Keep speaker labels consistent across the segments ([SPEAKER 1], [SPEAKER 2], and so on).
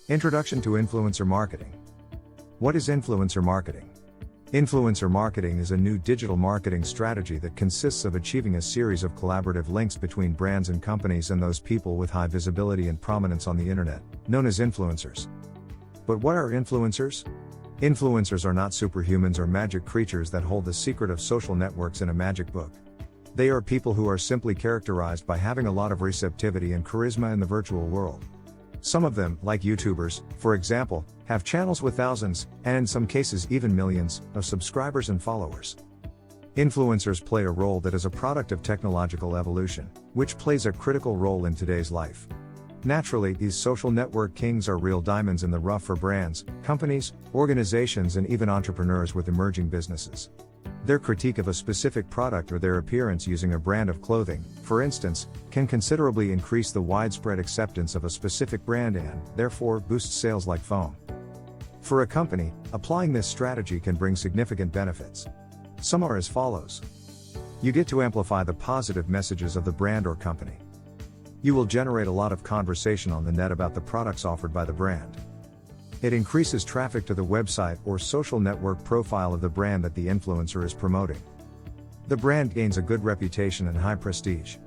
[SPEAKER 1] Introduction to Influencer Marketing. What is influencer marketing? Influencer marketing is a new digital marketing strategy that consists of achieving a series of collaborative links between brands and companies and those people with high visibility and prominence on the internet, known as influencers. But what are influencers? Influencers are not superhumans or magic creatures that hold the secret of social networks in a magic book. They are people who are simply characterized by having a lot of receptivity and charisma in the virtual world. Some of them, like YouTubers, for example, have channels with thousands, and in some cases even millions, of subscribers and followers. Influencers play a role that is a product of technological evolution, which plays a critical role in today's life. Naturally, these social network kings are real diamonds in the rough for brands, companies, organizations, and even entrepreneurs with emerging businesses. Their critique of a specific product or their appearance using a brand of clothing, for instance, can considerably increase the widespread acceptance of a specific brand and, therefore, boost sales like foam. For a company, applying this strategy can bring significant benefits. Some are as follows. You get to amplify the positive messages of the brand or company. You will generate a lot of conversation on the net about the products offered by the brand. It increases traffic to the website or social network profile of the brand that the influencer is promoting. The brand gains a good reputation and high prestige.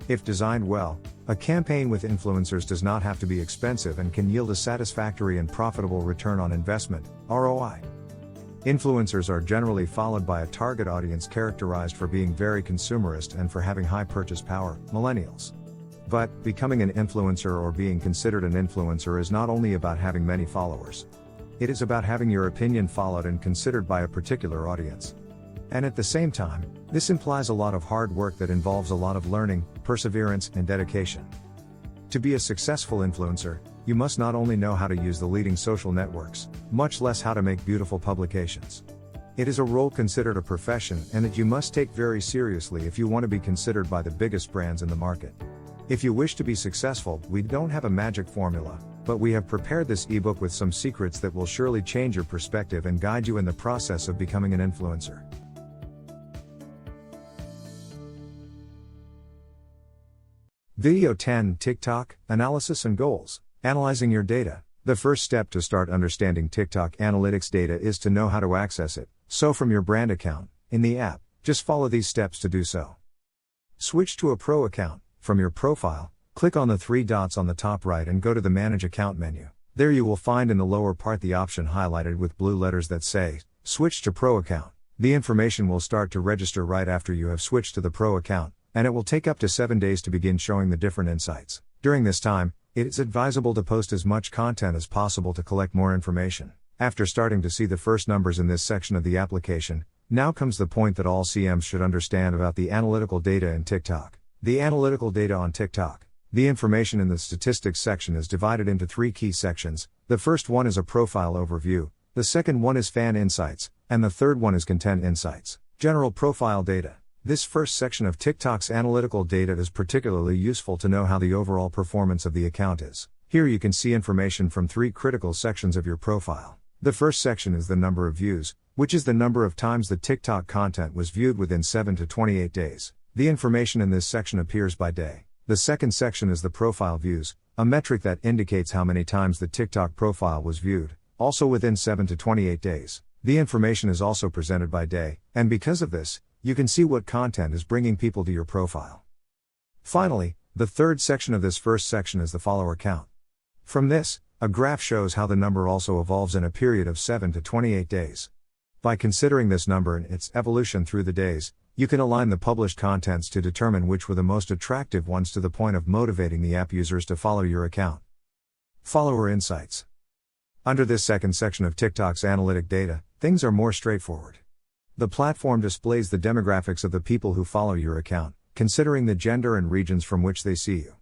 [SPEAKER 1] If designed well, a campaign with influencers does not have to be expensive and can yield a satisfactory and profitable return on investment, ROI. Influencers are generally followed by a target audience characterized for being very consumerist and for having high purchase power, millennials. But, becoming an influencer or being considered an influencer is not only about having many followers. It is about having your opinion followed and considered by a particular audience. And at the same time, this implies a lot of hard work that involves a lot of learning, perseverance, and dedication. To be a successful influencer, you must not only know how to use the leading social networks, much less how to make beautiful publications. It is a role considered a profession and that you must take very seriously if you want to be considered by the biggest brands in the market. If you wish to be successful, we don't have a magic formula, but we have prepared this ebook with some secrets that will surely change your perspective and guide you in the process of becoming an influencer. Video 10: TikTok, Analysis and Goals. Analyzing your data. The first step to start understanding TikTok analytics data is to know how to access it, so from your brand account, in the app, just follow these steps to do so. Switch to a pro account. From your profile, click on the three dots on the top right and go to the Manage Account menu. There you will find in the lower part the option highlighted with blue letters that say, Switch to Pro Account. The information will start to register right after you have switched to the Pro account, and it will take up to 7 days to begin showing the different insights. During this time, it is advisable to post as much content as possible to collect more information. After starting to see the first numbers in this section of the application, now comes the point that all CMs should understand about the analytical data in TikTok. The analytical data on TikTok. The information in the statistics section is divided into 3 key sections. The first one is a profile overview, the second one is fan insights, and the third one is content insights. General profile data. This first section of TikTok's analytical data is particularly useful to know how the overall performance of the account is. Here you can see information from 3 critical sections of your profile. The first section is the number of views, which is the number of times the TikTok content was viewed within 7 to 28 days. The information in this section appears by day. The second section is the profile views, a metric that indicates how many times the TikTok profile was viewed, also within 7 to 28 days. The information is also presented by day, and because of this, you can see what content is bringing people to your profile. Finally, the third section of this first section is the follower count. From this, a graph shows how the number also evolves in a period of 7 to 28 days. By considering this number and its evolution through the days, you can align the published contents to determine which were the most attractive ones to the point of motivating the app users to follow your account. Follower Insights. Under this second section of TikTok's analytic data, things are more straightforward. The platform displays the demographics of the people who follow your account, considering the gender and regions from which they see you.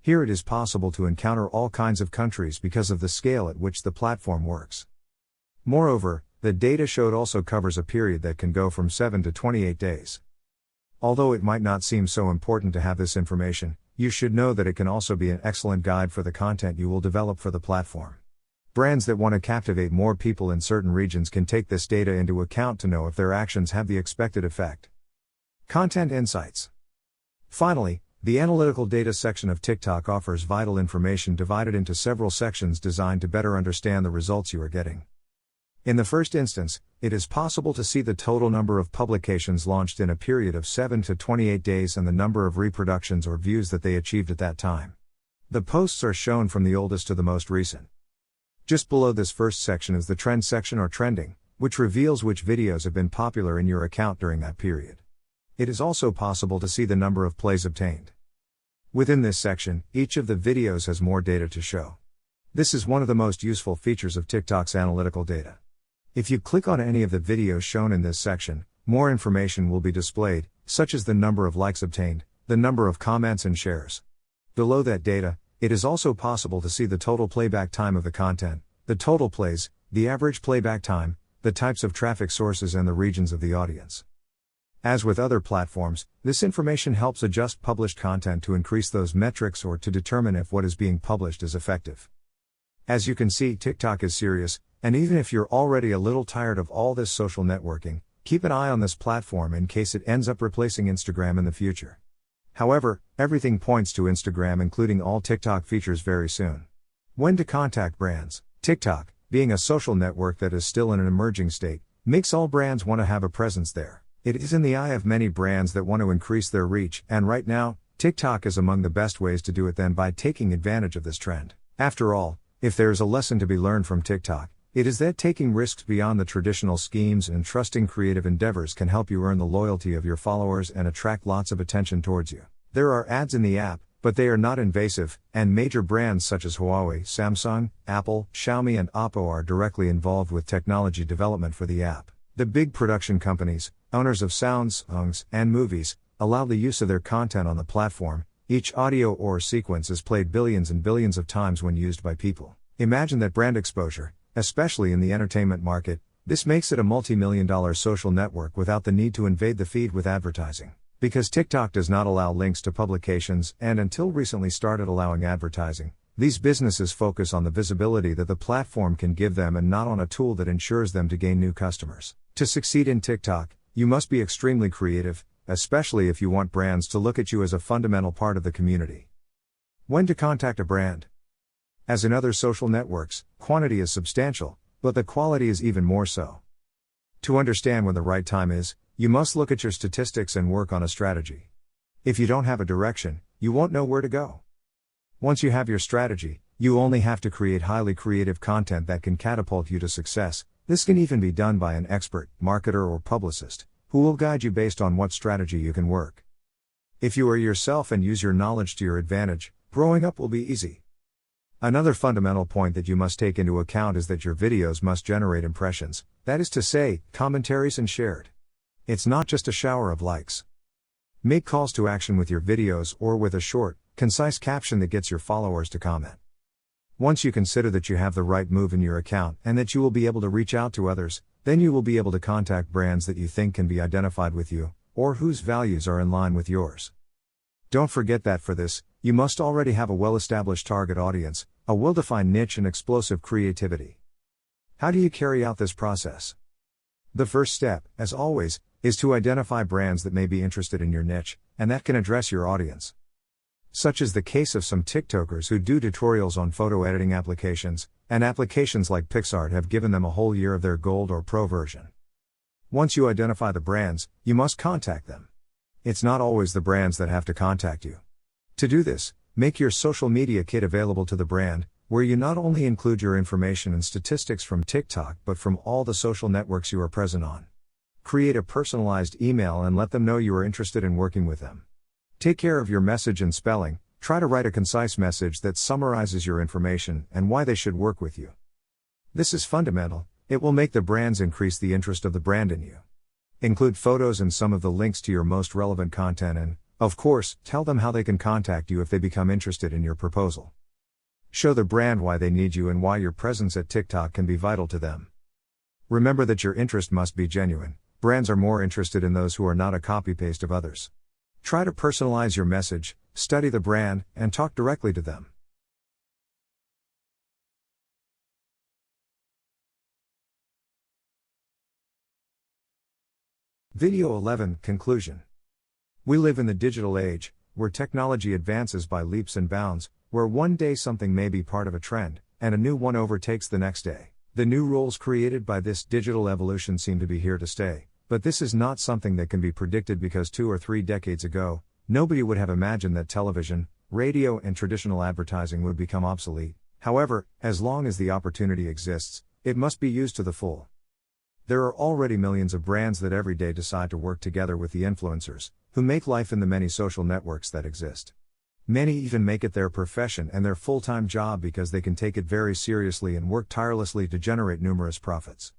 [SPEAKER 1] Here it is possible to encounter all kinds of countries because of the scale at which the platform works. Moreover, the data showed also covers a period that can go from 7 to 28 days. Although it might not seem so important to have this information, you should know that it can also be an excellent guide for the content you will develop for the platform. Brands that want to captivate more people in certain regions can take this data into account to know if their actions have the expected effect. Content Insights. Finally, The analytical data section of TikTok offers vital information divided into several sections designed to better understand the results you are getting. In the first instance, it is possible to see the total number of publications launched in a period of 7 to 28 days and the number of reproductions or views that they achieved at that time. The posts are shown from the oldest to the most recent. Just below this first section is the trend section or trending, which reveals which videos have been popular in your account during that period. It is also possible to see the number of plays obtained. Within this section, each of the videos has more data to show. This is one of the most useful features of TikTok's analytical data. If you click on any of the videos shown in this section, more information will be displayed, such as the number of likes obtained, the number of comments and shares. Below that data, it is also possible to see the total playback time of the content, the total plays, the average playback time, the types of traffic sources and the regions of the audience. As with other platforms, this information helps adjust published content to increase those metrics or to determine if what is being published is effective. As you can see, TikTok is serious, and even if you're already a little tired of all this social networking, keep an eye on this platform in case it ends up replacing Instagram in the future. However, everything points to Instagram including all TikTok features very soon. When to contact brands. TikTok, being a social network that is still in an emerging state, makes all brands want to have a presence there. It is in the eye of many brands that want to increase their reach, and right now, TikTok is among the best ways to do it than by taking advantage of this trend. After all, if there is a lesson to be learned from TikTok, it is that taking risks beyond the traditional schemes and trusting creative endeavors can help you earn the loyalty of your followers and attract lots of attention towards you. There are ads in the app, but they are not invasive, and major brands such as Huawei, Samsung, Apple, Xiaomi and Oppo are directly involved with technology development for the app. The big production companies, owners of sounds, songs, and movies, allow the use of their content on the platform. Each audio or sequence is played billions and billions of times when used by people. Imagine that brand exposure, especially in the entertainment market. This makes it a multi-million-dollar social network without the need to invade the feed with advertising. Because TikTok does not allow links to publications and until recently started allowing advertising, these businesses focus on the visibility that the platform can give them and not on a tool that ensures them to gain new customers. To succeed in TikTok, you must be extremely creative, especially if you want brands to look at you as a fundamental part of the community. When to contact a brand. As in other social networks, quantity is substantial, but the quality is even more so. To understand when the right time is, you must look at your statistics and work on a strategy. If you don't have a direction, you won't know where to go. Once you have your strategy, you only have to create highly creative content that can catapult you to success. This can even be done by an expert, marketer or publicist, who will guide you based on what strategy you can work. If you are yourself and use your knowledge to your advantage, growing up will be easy. Another fundamental point that you must take into account is that your videos must generate impressions, that is to say, commentaries and shared. It's not just a shower of likes. Make calls to action with your videos or with a short, concise caption that gets your followers to comment. Once you consider that you have the right move in your account and that you will be able to reach out to others, then you will be able to contact brands that you think can be identified with you, or whose values are in line with yours. Don't forget that for this, you must already have a well-established target audience, a well-defined niche and explosive creativity. How do you carry out this process? The first step, as always, is to identify brands that may be interested in your niche, and that can address your audience. Such is the case of some TikTokers who do tutorials on photo editing applications, and applications like PicsArt have given them a whole year of their Gold or Pro version. Once you identify the brands, you must contact them. It's not always the brands that have to contact you. To do this, make your social media kit available to the brand, where you not only include your information and statistics from TikTok but from all the social networks you are present on. Create a personalized email and let them know you are interested in working with them. Take care of your message and spelling. Try to write a concise message that summarizes your information and why they should work with you. This is fundamental. It will make the brands increase the interest of the brand in you. Include photos and some of the links to your most relevant content and, of course, tell them how they can contact you if they become interested in your proposal. Show the brand why they need you and why your presence at TikTok can be vital to them. Remember that your interest must be genuine. Brands are more interested in those who are not a copy-paste of others. Try to personalize your message, study the brand, and talk directly to them. Video 11 Conclusion. We live in the digital age, where technology advances by leaps and bounds, where one day something may be part of a trend, and a new one overtakes the next day. The new roles created by this digital evolution seem to be here to stay, but this is not something that can be predicted because 2 or 3 decades ago, nobody would have imagined that television, radio, and traditional advertising would become obsolete. However, as long as the opportunity exists, it must be used to the full. There are already millions of brands that every day decide to work together with the influencers, who make life in the many social networks that exist. Many even make it their profession and their full-time job because they can take it very seriously and work tirelessly to generate numerous profits.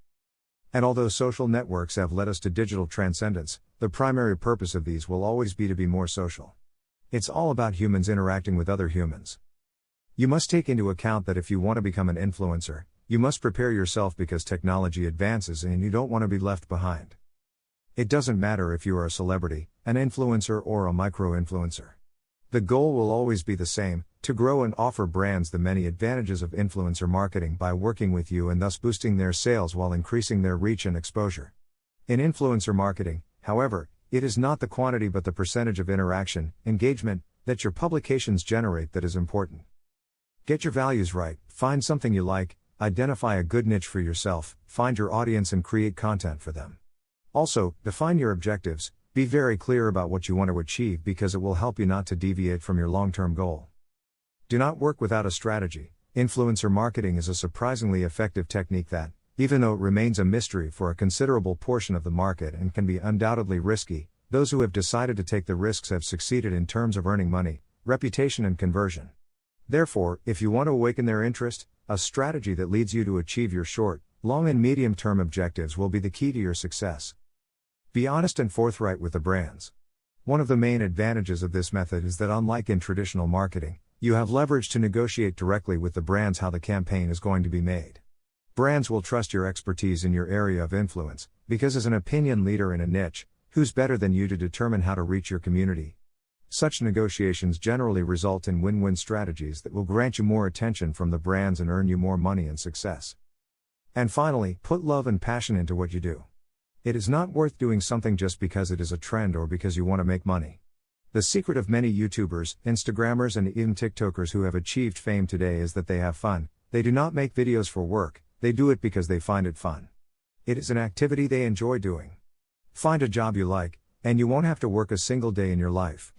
[SPEAKER 1] And although social networks have led us to digital transcendence, the primary purpose of these will always be to be more social. It's all about humans interacting with other humans. You must take into account that if you want to become an influencer, you must prepare yourself because technology advances and you don't want to be left behind. It doesn't matter if you are a celebrity, an influencer, or a micro-influencer. The goal will always be the same, to grow and offer brands the many advantages of influencer marketing by working with you and thus boosting their sales while increasing their reach and exposure. In influencer marketing, however, it is not the quantity but the percentage of interaction, engagement, that your publications generate that is important. Get your values right, find something you like, identify a good niche for yourself, find your audience and create content for them. Also, define your objectives, be very clear about what you want to achieve because it will help you not to deviate from your long-term goal. Do not work without a strategy. Influencer marketing is a surprisingly effective technique that, even though it remains a mystery for a considerable portion of the market and can be undoubtedly risky, those who have decided to take the risks have succeeded in terms of earning money, reputation and conversion. Therefore, if you want to awaken their interest, a strategy that leads you to achieve your short, long and medium-term objectives will be the key to your success. Be honest and forthright with the brands. One of the main advantages of this method is that unlike in traditional marketing, you have leverage to negotiate directly with the brands how the campaign is going to be made. Brands will trust your expertise in your area of influence, because as an opinion leader in a niche, who's better than you to determine how to reach your community? Such negotiations generally result in win-win strategies that will grant you more attention from the brands and earn you more money and success. And finally, put love and passion into what you do. It is not worth doing something just because it is a trend or because you want to make money. The secret of many YouTubers, Instagrammers and even TikTokers who have achieved fame today is that they have fun. They do not make videos for work, they do it because they find it fun. It is an activity they enjoy doing. Find a job you like, and you won't have to work a single day in your life.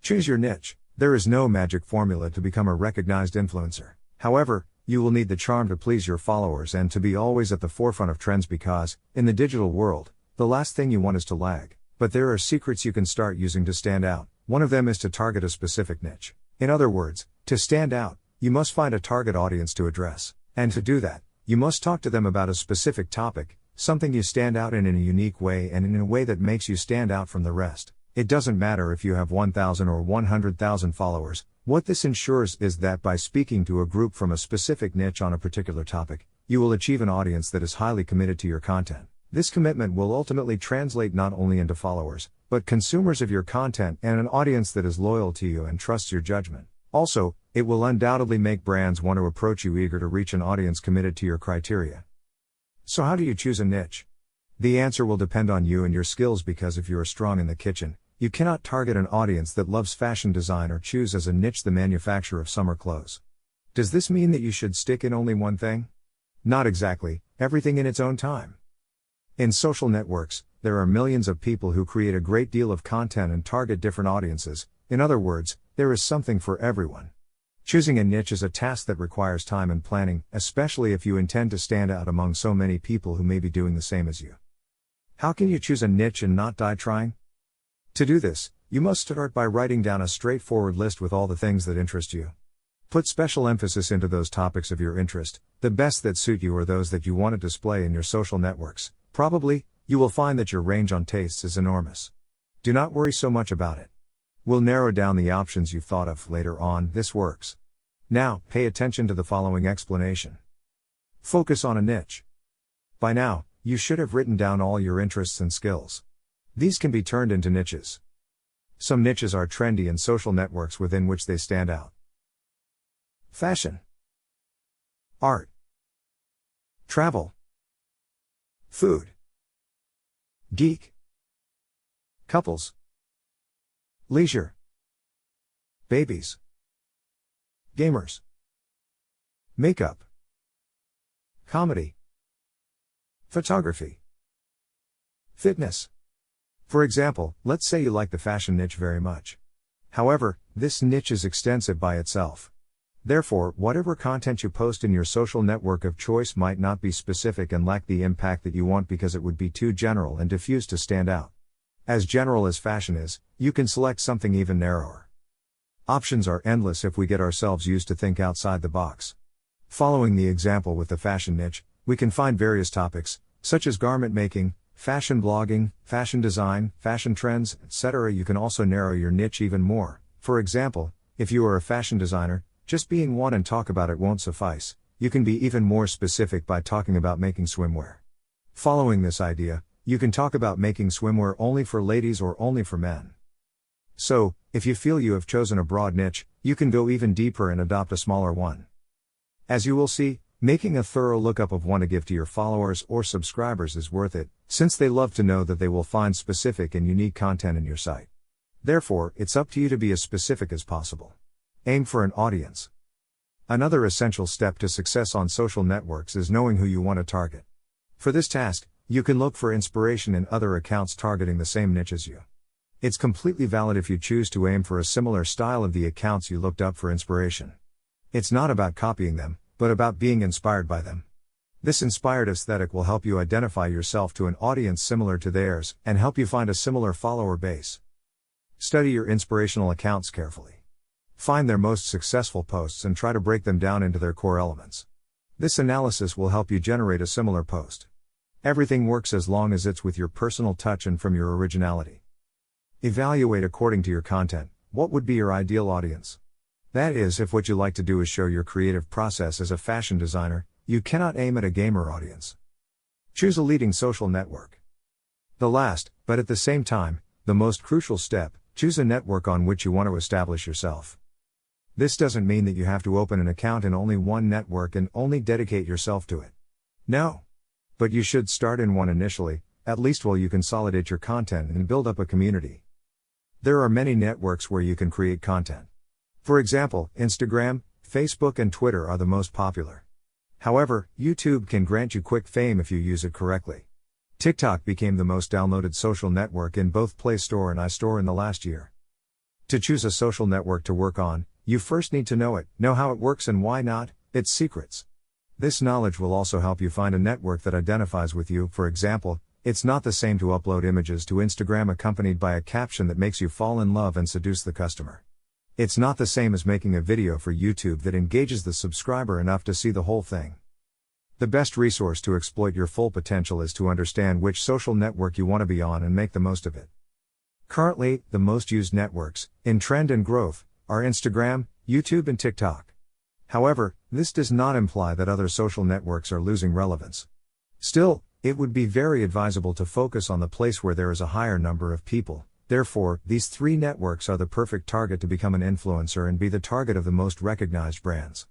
[SPEAKER 1] Choose your niche. There is no magic formula to become a recognized influencer. However, you will need the charm to please your followers and to be always at the forefront of trends because, in the digital world, the last thing you want is to lag. But there are secrets you can start using to stand out. One of them is to target a specific niche. In other words, to stand out, you must find a target audience to address. And to do that, you must talk to them about a specific topic, something you stand out in a unique way and in a way that makes you stand out from the rest. It doesn't matter if you have 1,000 or 100,000 followers, what this ensures is that by speaking to a group from a specific niche on a particular topic, you will achieve an audience that is highly committed to your content. This commitment will ultimately translate not only into followers, but consumers of your content and an audience that is loyal to you and trusts your judgment. Also, it will undoubtedly make brands want to approach you eager to reach an audience committed to your criteria. So how do you choose a niche? The answer will depend on you and your skills because if you are strong in the kitchen, you cannot target an audience that loves fashion design or choose as a niche the manufacture of summer clothes. Does this mean that you should stick in only one thing? Not exactly, everything in its own time. In social networks, there are millions of people who create a great deal of content and target different audiences. In other words, there is something for everyone. Choosing a niche is a task that requires time and planning, especially if you intend to stand out among so many people who may be doing the same as you. How can you choose a niche and not die trying? To do this, you must start by writing down a straightforward list with all the things that interest you. Put special emphasis into those topics of your interest. The best that suit you are those that you want to display in your social networks. Probably, you will find that your range on tastes is enormous. Do not worry so much about it. We'll narrow down the options you've thought of later on. This works. Now, pay attention to the following explanation. Focus on a niche. By now, you should have written down all your interests and skills. These can be turned into niches. Some niches are trendy in social networks within which they stand out. Fashion, art, travel, food, geek, couples, leisure, babies, gamers, makeup, comedy, photography, fitness. For example, let's say you like the fashion niche very much. However, this niche is extensive by itself. Therefore, whatever content you post in your social network of choice might not be specific and lack the impact that you want because it would be too general and diffuse to stand out. As general as fashion is, you can select something even narrower. Options are endless if we get ourselves used to think outside the box. Following the example with the fashion niche, we can find various topics, such as garment making, fashion blogging, fashion design, fashion trends, etc. You can also narrow your niche even more. For example, if you are a fashion designer, just being one and talk about it won't suffice. You can be even more specific by talking about making swimwear. Following this idea, you can talk about making swimwear only for ladies or only for men. So, if you feel you have chosen a broad niche, you can go even deeper and adopt a smaller one. As you will see, making a thorough lookup of one to give to your followers or subscribers is worth it, since they love to know that they will find specific and unique content in your site. Therefore, it's up to you to be as specific as possible. Aim for an audience. Another essential step to success on social networks is knowing who you want to target. For this task, you can look for inspiration in other accounts targeting the same niche as you. It's completely valid if you choose to aim for a similar style of the accounts you looked up for inspiration. It's not about copying them, but about being inspired by them. This inspired aesthetic will help you identify yourself to an audience similar to theirs and help you find a similar follower base. Study your inspirational accounts carefully. Find their most successful posts and try to break them down into their core elements. This analysis will help you generate a similar post. Everything works as long as it's with your personal touch and from your originality. Evaluate according to your content. What would be your ideal audience? That is, if what you like to do is show your creative process as a fashion designer, you cannot aim at a gamer audience. Choose a leading social network. The last, but at the same time, the most crucial step, choose a network on which you want to establish yourself. This doesn't mean that you have to open an account in only one network and only dedicate yourself to it. No. But you should start in one initially, at least while you consolidate your content and build up a community. There are many networks where you can create content. For example, Instagram, Facebook and Twitter are the most popular. However, YouTube can grant you quick fame if you use it correctly. TikTok became the most downloaded social network in both Play Store and iStore in the last year. To choose a social network to work on, you first need to know it, know how it works and why not, its secrets. This knowledge will also help you find a network that identifies with you. For example, it's not the same to upload images to Instagram accompanied by a caption that makes you fall in love and seduce the customer. It's not the same as making a video for YouTube that engages the subscriber enough to see the whole thing. The best resource to exploit your full potential is to understand which social network you want to be on and make the most of it. Currently, the most used networks, in trend and growth, are Instagram, YouTube and TikTok. However, this does not imply that other social networks are losing relevance. Still, it would be very advisable to focus on the place where there is a higher number of people. Therefore, these three networks are the perfect target to become an influencer and be the target of the most recognized brands.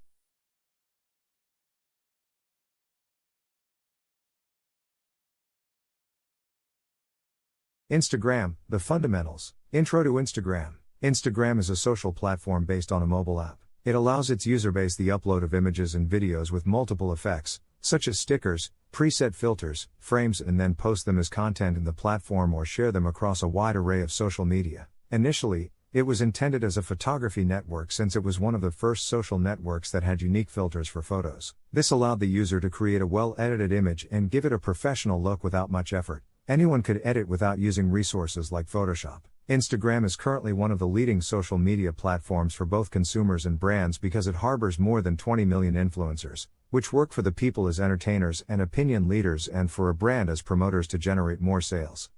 [SPEAKER 1] Instagram, the fundamentals. Intro to Instagram. Instagram is a social platform based on a mobile app. It allows its user base the upload of images and videos with multiple effects, such as stickers, preset filters, frames, and then post them as content in the platform or share them across a wide array of social media. Initially, it was intended as a photography network since it was one of the first social networks that had unique filters for photos. This allowed the user to create a well-edited image and give it a professional look without much effort. Anyone could edit without using resources like Photoshop. Instagram is currently one of the leading social media platforms for both consumers and brands because it harbors more than 20 million influencers, which work for the people as entertainers and opinion leaders and for a brand as promoters to generate more sales.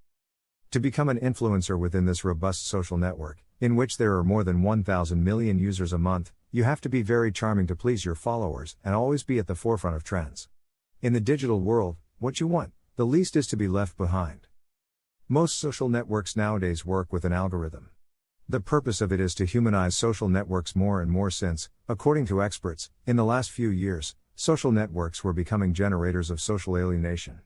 [SPEAKER 1] To become an influencer within this robust social network, in which there are more than 1,000 million users a month, you have to be very charming to please your followers and always be at the forefront of trends. In the digital world, what you want, the least is to be left behind. Most social networks nowadays work with an algorithm. The purpose of it is to humanize social networks more and more since, according to experts, in the last few years, social networks were becoming generators of social alienation.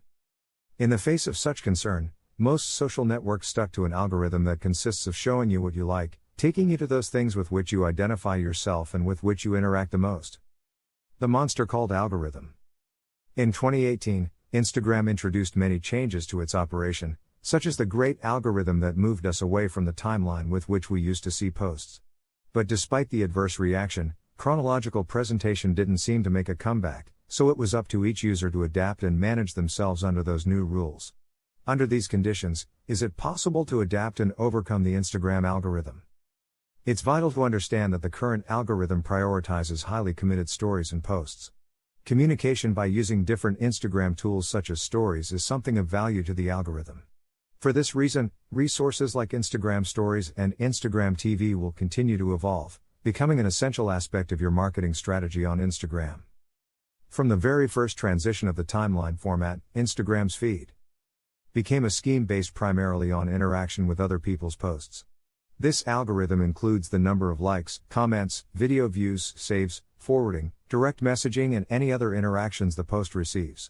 [SPEAKER 1] In the face of such concern, most social networks stuck to an algorithm that consists of showing you what you like, taking you to those things with which you identify yourself and with which you interact the most. The monster called algorithm. In 2018, Instagram introduced many changes to its operation, such as the great algorithm that moved us away from the timeline with which we used to see posts. But despite the adverse reaction, chronological presentation didn't seem to make a comeback, so it was up to each user to adapt and manage themselves under those new rules. Under these conditions, is it possible to adapt and overcome the Instagram algorithm? It's vital to understand that the current algorithm prioritizes highly committed stories and posts. Communication by using different Instagram tools such as stories is something of value to the algorithm. For this reason, resources like Instagram Stories and Instagram TV will continue to evolve, becoming an essential aspect of your marketing strategy on Instagram. From the very first transition of the timeline format, Instagram's feed became a scheme based primarily on interaction with other people's posts. This algorithm includes the number of likes, comments, video views, saves, forwarding, direct messaging, and any other interactions the post receives.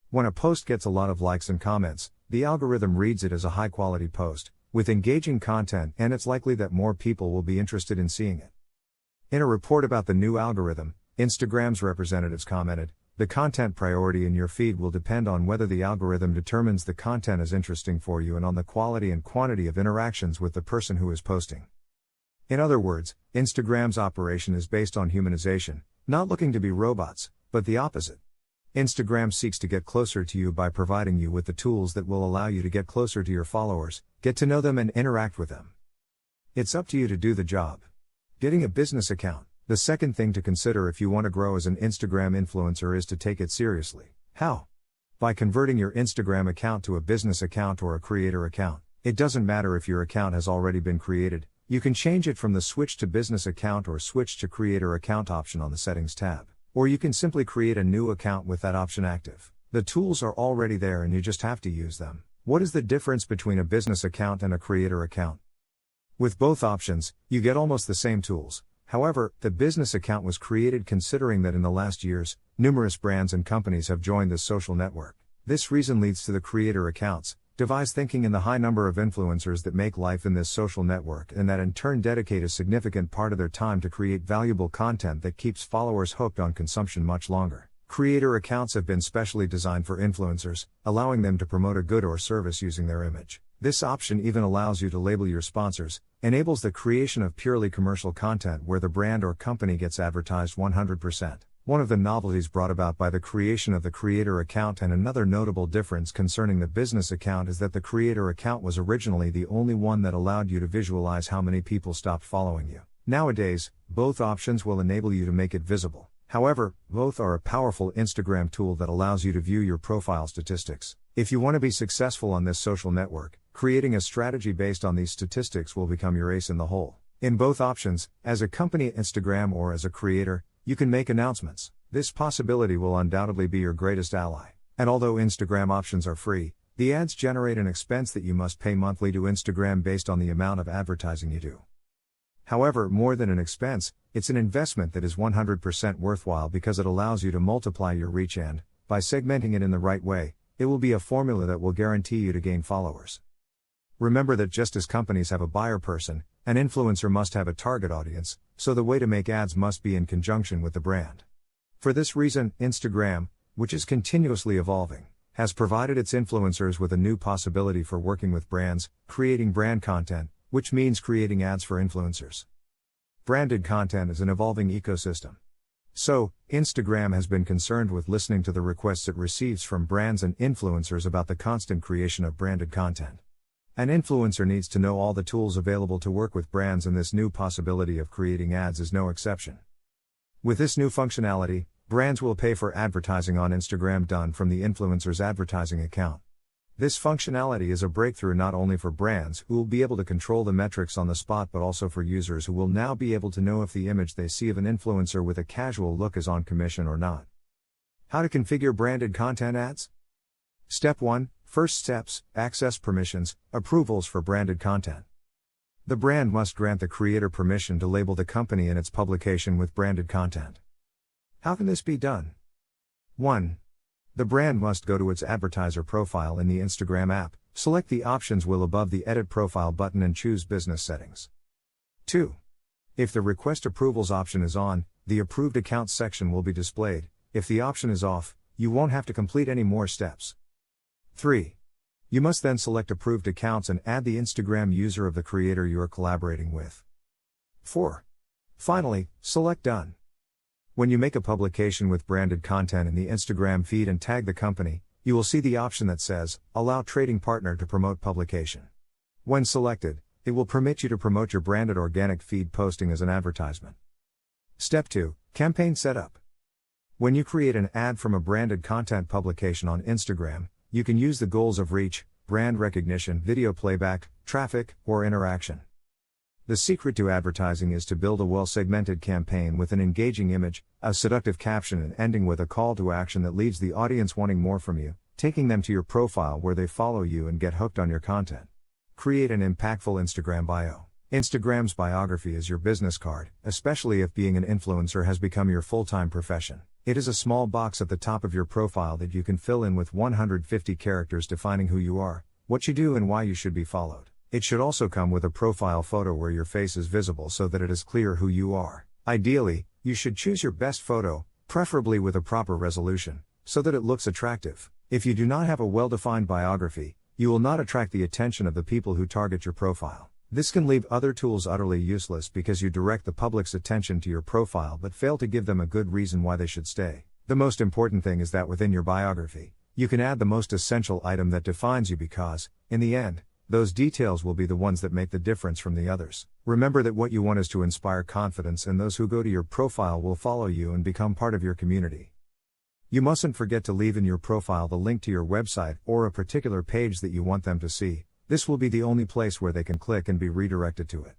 [SPEAKER 1] When a post gets a lot of likes and comments, the algorithm reads it as a high-quality post, with engaging content, and it's likely that more people will be interested in seeing it. In a report about the new algorithm, Instagram's representatives commented, "The content priority in your feed will depend on whether the algorithm determines the content is interesting for you and on the quality and quantity of interactions with the person who is posting." In other words, Instagram's operation is based on humanization, not looking to be robots, but the opposite. Instagram seeks to get closer to you by providing you with the tools that will allow you to get closer to your followers, get to know them and interact with them. It's up to you to do the job. Getting a business account. The second thing to consider if you want to grow as an Instagram influencer is to take it seriously. How? By converting your Instagram account to a business account or a creator account. It doesn't matter if your account has already been created, you can change it from the Switch to Business Account or Switch to Creator Account option on the Settings tab. Or you can simply create a new account with that option active. The tools are already there and you just have to use them. What is the difference between a business account and a creator account? With both options, you get almost the same tools. However, the business account was created considering that in the last years, numerous brands and companies have joined this social network. This reason leads to the creator accounts, devise thinking in the high number of influencers that make life in this social network and that in turn dedicate a significant part of their time to create valuable content that keeps followers hooked on consumption much longer. Creator accounts have been specially designed for influencers, allowing them to promote a good or service using their image. This option even allows you to label your sponsors, enables the creation of purely commercial content where the brand or company gets advertised 100%. One of the novelties brought about by the creation of the creator account and another notable difference concerning the business account is that the creator account was originally the only one that allowed you to visualize how many people stopped following you. Nowadays, both options will enable you to make it visible. However, both are a powerful Instagram tool that allows you to view your profile statistics. If you want to be successful on this social network, creating a strategy based on these statistics will become your ace in the hole. In both options, as a company Instagram or as a creator, you can make announcements. This possibility will undoubtedly be your greatest ally. And although Instagram options are free, the ads generate an expense that you must pay monthly to Instagram based on the amount of advertising you do. However, more than an expense, it's an investment that is 100% worthwhile because it allows you to multiply your reach and, by segmenting it in the right way, it will be a formula that will guarantee you to gain followers. Remember that just as companies have a buyer person, an influencer must have a target audience, so the way to make ads must be in conjunction with the brand. For this reason, Instagram, which is continuously evolving, has provided its influencers with a new possibility for working with brands, creating brand content, which means creating ads for influencers. Branded content is an evolving ecosystem. So, Instagram has been concerned with listening to the requests it receives from brands and influencers about the constant creation of branded content. An influencer needs to know all the tools available to work with brands, and this new possibility of creating ads is no exception. With this new functionality, brands will pay for advertising on Instagram done from the influencer's advertising account. This functionality is a breakthrough not only for brands who will be able to control the metrics on the spot but also for users who will now be able to know if the image they see of an influencer with a casual look is on commission or not. How to configure branded content ads? Step 1. First steps, access permissions, approvals for branded content. The brand must grant the creator permission to label the company and its publication with branded content. How can this be done? 1. The brand must go to its advertiser profile in the Instagram app, select the options wheel above the Edit Profile button and choose Business Settings. 2. If the Request Approvals option is on, the Approved Accounts section will be displayed. If the option is off, you won't have to complete any more steps. 3. You must then select Approved Accounts and add the Instagram user of the creator you are collaborating with. 4. Finally, select Done. When you make a publication with branded content in the Instagram feed and tag the company, you will see the option that says, Allow Trading Partner to promote publication. When selected, it will permit you to promote your branded organic feed posting as an advertisement. Step 2. Campaign Setup. When you create an ad from a branded content publication on Instagram, you can use the goals of reach, brand recognition, video playback, traffic, or interaction. The secret to advertising is to build a well-segmented campaign with an engaging image, a seductive caption, and ending with a call to action that leaves the audience wanting more from you, taking them to your profile where they follow you and get hooked on your content. Create an impactful Instagram bio. Instagram's biography is your business card, especially if being an influencer has become your full-time profession. It is a small box at the top of your profile that you can fill in with 150 characters defining who you are, what you do, and why you should be followed. It should also come with a profile photo where your face is visible so that it is clear who you are. Ideally, you should choose your best photo, preferably with a proper resolution, so that it looks attractive. If you do not have a well-defined biography, you will not attract the attention of the people who target your profile. This can leave other tools utterly useless because you direct the public's attention to your profile but fail to give them a good reason why they should stay. The most important thing is that within your biography, you can add the most essential item that defines you because, in the end, those details will be the ones that make the difference from the others. Remember that what you want is to inspire confidence, and those who go to your profile will follow you and become part of your community. You mustn't forget to leave in your profile the link to your website or a particular page that you want them to see. This will be the only place where they can click and be redirected to it.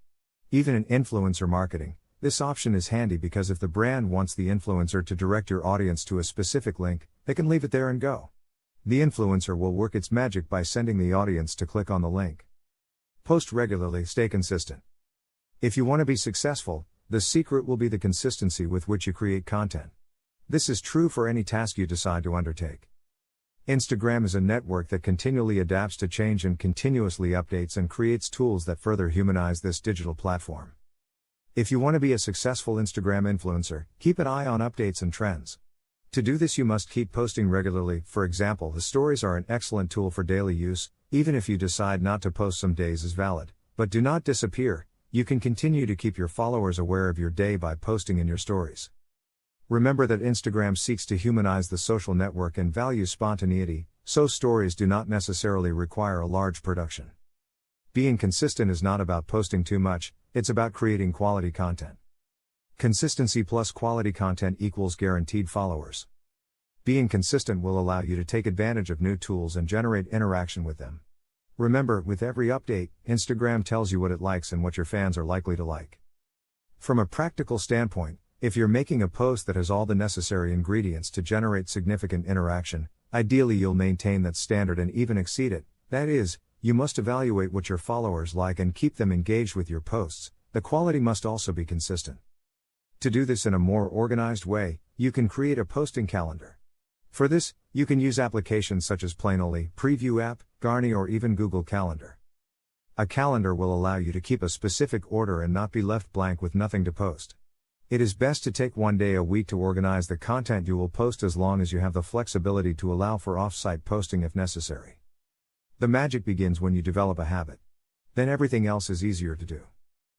[SPEAKER 1] Even in influencer marketing, this option is handy because if the brand wants the influencer to direct your audience to a specific link, they can leave it there and go. The influencer will work its magic by sending the audience to click on the link. Post regularly, stay consistent. If you want to be successful, the secret will be the consistency with which you create content. This is true for any task you decide to undertake. Instagram is a network that continually adapts to change and continuously updates and creates tools that further humanize this digital platform. If you want to be a successful Instagram influencer, keep an eye on updates and trends. To do this, you must keep posting regularly. For example, the stories are an excellent tool for daily use. Even if you decide not to post, some days is valid. But do not disappear. You can continue to keep your followers aware of your day by posting in your stories. Remember that Instagram seeks to humanize the social network and values spontaneity, so stories do not necessarily require a large production. Being consistent is not about posting too much, it's about creating quality content. Consistency plus quality content equals guaranteed followers. Being consistent will allow you to take advantage of new tools and generate interaction with them. Remember, with every update, Instagram tells you what it likes and what your fans are likely to like. From a practical standpoint, if you're making a post that has all the necessary ingredients to generate significant interaction, ideally you'll maintain that standard and even exceed it. That is, you must evaluate what your followers like and keep them engaged with your posts. The quality must also be consistent. To do this in a more organized way, you can create a posting calendar. For this, you can use applications such as Planoly, Preview App, Garni, or even Google Calendar. A calendar will allow you to keep a specific order and not be left blank with nothing to post. It is best to take one day a week to organize the content you will post, as long as you have the flexibility to allow for off-site posting if necessary. The magic begins when you develop a habit. Then everything else is easier to do.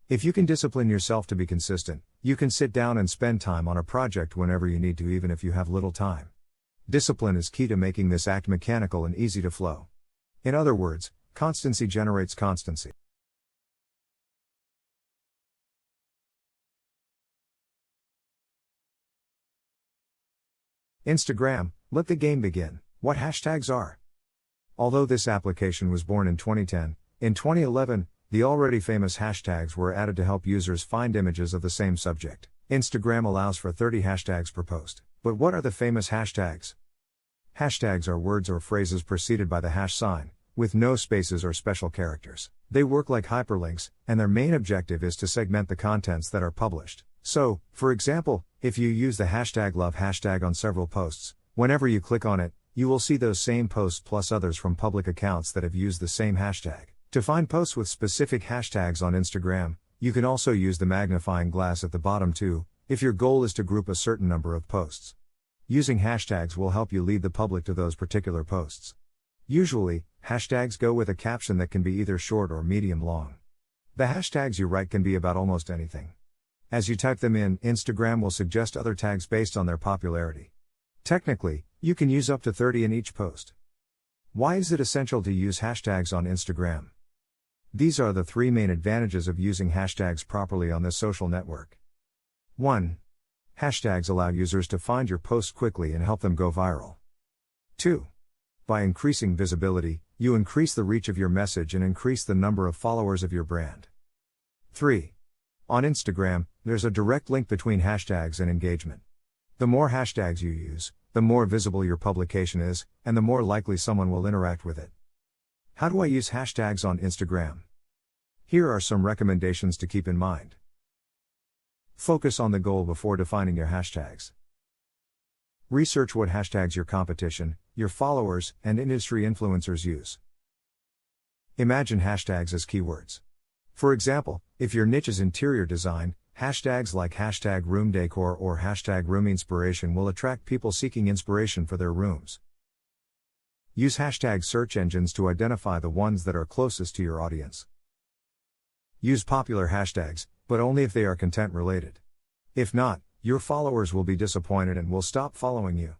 [SPEAKER 1] If you can discipline yourself to be consistent, you can sit down and spend time on a project whenever you need to, even if you have little time. Discipline is key to making this act mechanical and easy to flow. In other words, constancy generates constancy. Instagram, let the game begin. What hashtags are? Although this application was born in 2010, in 2011, the already famous hashtags were added to help users find images of the same subject. Instagram allows for 30 hashtags per post. But what are the famous hashtags? Hashtags are words or phrases preceded by the hash sign, with no spaces or special characters. They work like hyperlinks, and their main objective is to segment the contents that are published. So, for example, if you use the hashtag #love hashtag on several posts, Whenever you click on it, you will see those same posts plus others from public accounts that have used the same hashtag. To find posts with specific hashtags on Instagram, you can also use the magnifying glass at the bottom too, if your goal is to group a certain number of posts. Using hashtags will help you lead the public to those particular posts. Usually, hashtags go with a caption that can be either short or medium long. The hashtags you write can be about almost anything. As you type them in, Instagram will suggest other tags based on their popularity. Technically, you can use up to 30 in each post. Why is it essential to use hashtags on Instagram? These are the 3 main advantages of using hashtags properly on this social network. 1. Hashtags allow users to find your posts quickly and help them go viral. 2. By increasing visibility, you increase the reach of your message and increase the number of followers of your brand. 3. On Instagram, there's a direct link between hashtags and engagement. The more hashtags you use, the more visible your publication is, and the more likely someone will interact with it. How do I use hashtags on Instagram? Here are some recommendations to keep in mind. Focus on the goal before defining your hashtags. Research what hashtags your competition, your followers, and industry influencers use. Imagine hashtags as keywords. For example, if your niche is interior design, hashtags like hashtag room decor or hashtag room inspiration will attract people seeking inspiration for their rooms. Use hashtag search engines to identify the ones that are closest to your audience. Use popular hashtags, but only if they are content related. If not, your followers will be disappointed and will stop following you.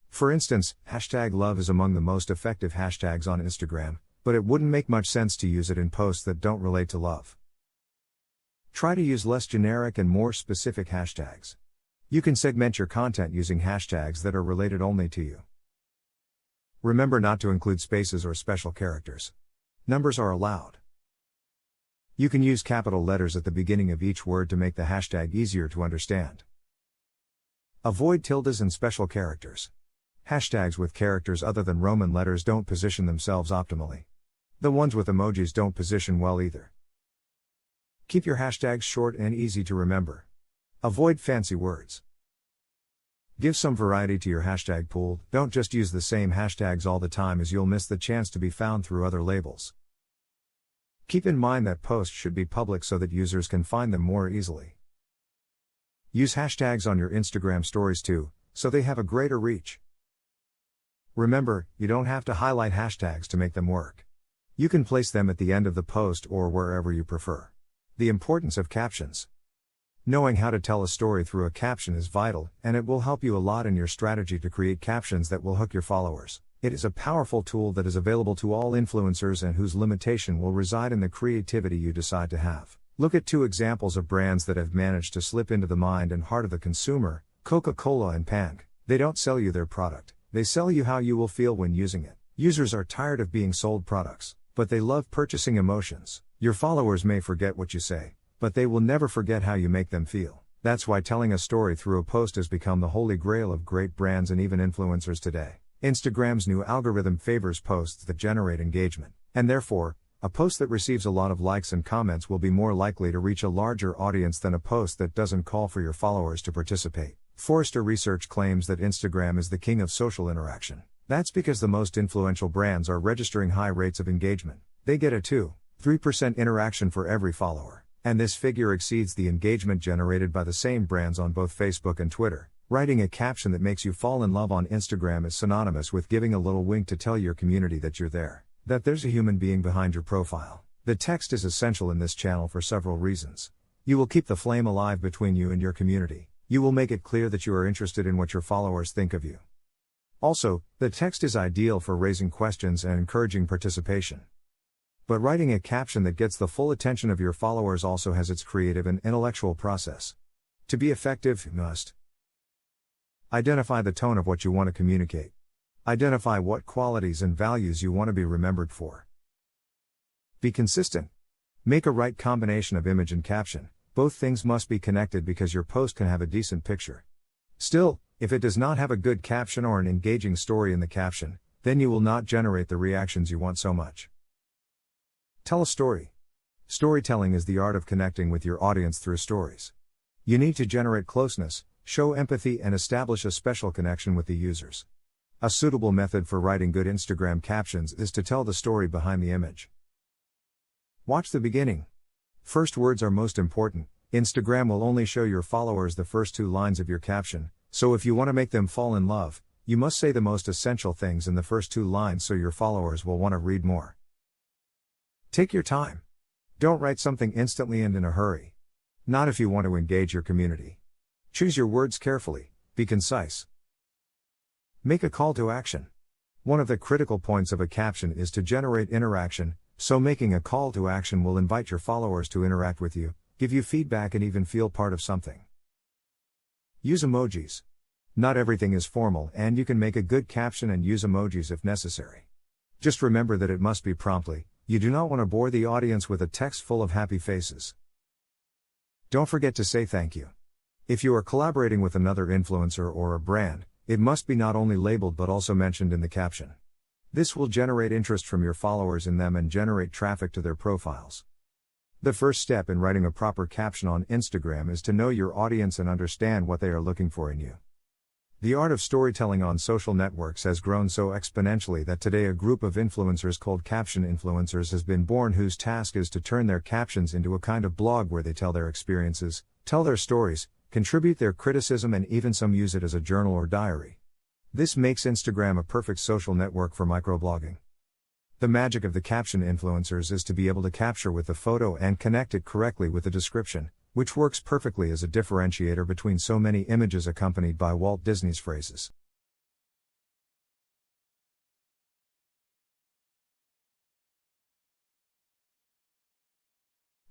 [SPEAKER 1] For instance, hashtag love is among the most effective hashtags on Instagram, but it wouldn't make much sense to use it in posts that don't relate to love. Try to use less generic and more specific hashtags. You can segment your content using hashtags that are related only to you. Remember not to include spaces or special characters. Numbers are allowed. You can use capital letters at the beginning of each word to make the hashtag easier to understand. Avoid tildes and special characters. Hashtags with characters other than Roman letters don't position themselves optimally. The ones with emojis don't position well either. Keep your hashtags short and easy to remember. Avoid fancy words. Give some variety to your hashtag pool, don't just use the same hashtags all the time as you'll miss the chance to be found through other labels. Keep in mind that posts should be public so that users can find them more easily. Use hashtags on your Instagram stories too, so they have a greater reach. Remember, you don't have to highlight hashtags to make them work. You can place them at the end of the post or wherever you prefer. The importance of captions. Knowing how to tell a story through a caption is vital, and it will help you a lot in your strategy to create captions that will hook your followers. It is a powerful tool that is available to all influencers and whose limitation will reside in the creativity you decide to have. Look at 2 examples of brands that have managed to slip into the mind and heart of the consumer, Coca-Cola and Pank. They don't sell you their product, they sell you how you will feel when using it. Users are tired of being sold products, but they love purchasing emotions. Your followers may forget what you say, but they will never forget how you make them feel. That's why telling a story through a post has become the holy grail of great brands and even influencers today. Instagram's new algorithm favors posts that generate engagement, and therefore, a post that receives a lot of likes and comments will be more likely to reach a larger audience than a post that doesn't call for your followers to participate. Forrester Research claims that Instagram is the king of social interaction. That's because the most influential brands are registering high rates of engagement. They get a 2-3% interaction for every follower, and this figure exceeds the engagement generated by the same brands on both Facebook and Twitter. Writing a caption that makes you fall in love on Instagram is synonymous with giving a little wink to tell your community that you're there, that there's a human being behind your profile. The text is essential in this channel for several reasons. You will keep the flame alive between you and your community. You will make it clear that you are interested in what your followers think of you. Also, the text is ideal for raising questions and encouraging participation. But writing a caption that gets the full attention of your followers also has its creative and intellectual process. To be effective, you must identify the tone of what you want to communicate. Identify what qualities and values you want to be remembered for. Be consistent. Make a right combination of image and caption. Both things must be connected because your post can have a decent picture. Still, if it does not have a good caption or an engaging story in the caption, then you will not generate the reactions you want so much. Tell a story. Storytelling is the art of connecting with your audience through stories. You need to generate closeness, show empathy, and establish a special connection with the users. A suitable method for writing good Instagram captions is to tell the story behind the image. Watch the beginning. First words are most important. Instagram will only show your followers the first 2 lines of your caption, so if you want to make them fall in love, you must say the most essential things in the first 2 lines so your followers will want to read more. Take your time. Don't write something instantly and in a hurry. Not if you want to engage your community. Choose your words carefully, be concise. Make a call to action. One of the critical points of a caption is to generate interaction, so making a call to action will invite your followers to interact with you, give you feedback and even feel part of something. Use emojis. Not everything is formal and you can make a good caption and use emojis if necessary. Just remember that it must be promptly, you do not want to bore the audience with a text full of happy faces. Don't forget to say thank you. If you are collaborating with another influencer or a brand, it must be not only labeled but also mentioned in the caption. This will generate interest from your followers in them and generate traffic to their profiles. The first step in writing a proper caption on Instagram is to know your audience and understand what they are looking for in you. The art of storytelling on social networks has grown so exponentially that today a group of influencers called caption influencers has been born, whose task is to turn their captions into a kind of blog where they tell their experiences, tell their stories, contribute their criticism, and even some use it as a journal or diary. This makes Instagram a perfect social network for microblogging. The magic of the caption influencers is to be able to capture with the photo and connect it correctly with the description, which works perfectly as a differentiator between so many images accompanied by Walt Disney's phrases.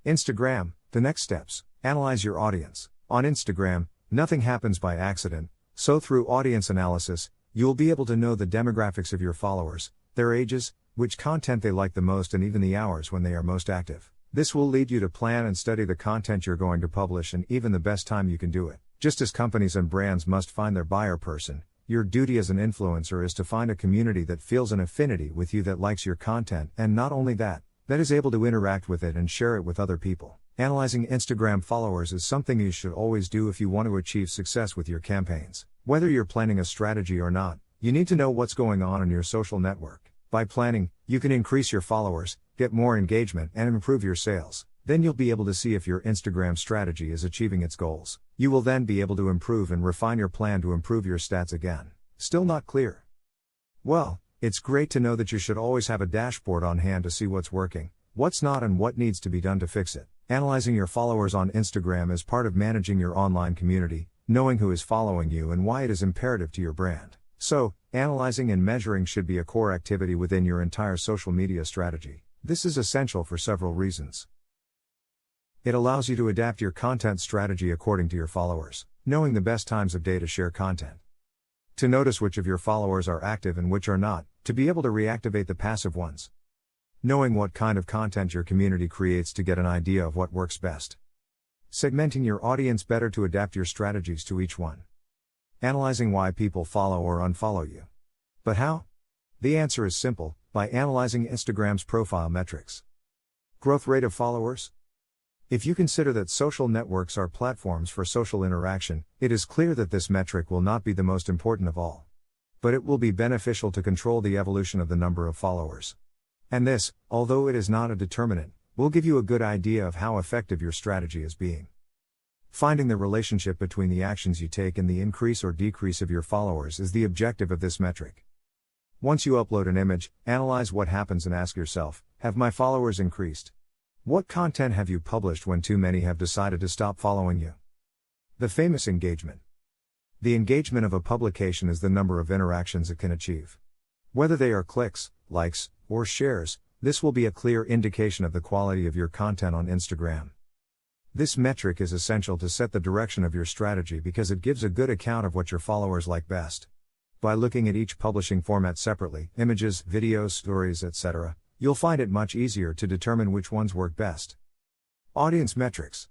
[SPEAKER 1] Instagram, the next steps. Analyze your audience. On Instagram, nothing happens by accident, so through audience analysis, you'll be able to know the demographics of your followers, their ages, which content they like the most, and even the hours when they are most active. This will lead you to plan and study the content you're going to publish and even the best time you can do it. Just as companies and brands must find their buyer person, your duty as an influencer is to find a community that feels an affinity with you, that likes your content, and not only that is able to interact with it and share it with other people. Analyzing Instagram followers is something you should always do if you want to achieve success with your campaigns. Whether you're planning a strategy or not, you need to know what's going on in your social network. By planning, you can increase your followers, get more engagement, and improve your sales. Then you'll be able to see if your Instagram strategy is achieving its goals. You will then be able to improve and refine your plan to improve your stats again. Still not clear? Well, it's great to know that you should always have a dashboard on hand to see what's working, what's not, and what needs to be done to fix it. Analyzing your followers on Instagram is part of managing your online community, knowing who is following you and why it is imperative to your brand. So, analyzing and measuring should be a core activity within your entire social media strategy. This is essential for several reasons. It allows you to adapt your content strategy according to your followers, knowing the best times of day to share content. To notice which of your followers are active and which are not, to be able to reactivate the passive ones. Knowing what kind of content your community creates to get an idea of what works best. Segmenting your audience better to adapt your strategies to each one. Analyzing why people follow or unfollow you. But how? The answer is simple, by analyzing Instagram's profile metrics. Growth rate of followers? If you consider that social networks are platforms for social interaction, it is clear that this metric will not be the most important of all. But it will be beneficial to control the evolution of the number of followers. And this, although it is not a determinant, will give you a good idea of how effective your strategy is being. Finding the relationship between the actions you take and the increase or decrease of your followers is the objective of this metric. Once you upload an image, analyze what happens and ask yourself, have my followers increased? What content have you published when too many have decided to stop following you? The famous engagement. The engagement of a publication is the number of interactions it can achieve. Whether they are clicks, likes, or shares, this will be a clear indication of the quality of your content on Instagram. This metric is essential to set the direction of your strategy because it gives a good account of what your followers like best. By looking at each publishing format separately, images, videos, stories, etc., you'll find it much easier to determine which ones work best. Audience metrics.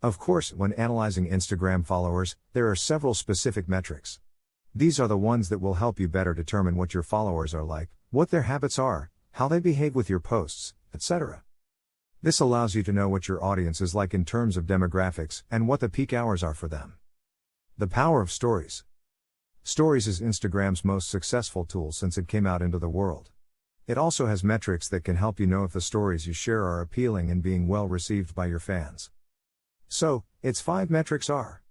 [SPEAKER 1] Of course, when analyzing Instagram followers, there are several specific metrics. These are the ones that will help you better determine what your followers are like, what their habits are, how they behave with your posts, etc. This allows you to know what your audience is like in terms of demographics and what the peak hours are for them. The power of stories. Stories is Instagram's most successful tool since it came out into the world. It also has metrics that can help you know if the stories you share are appealing and being well received by your fans. So, its 5 metrics are: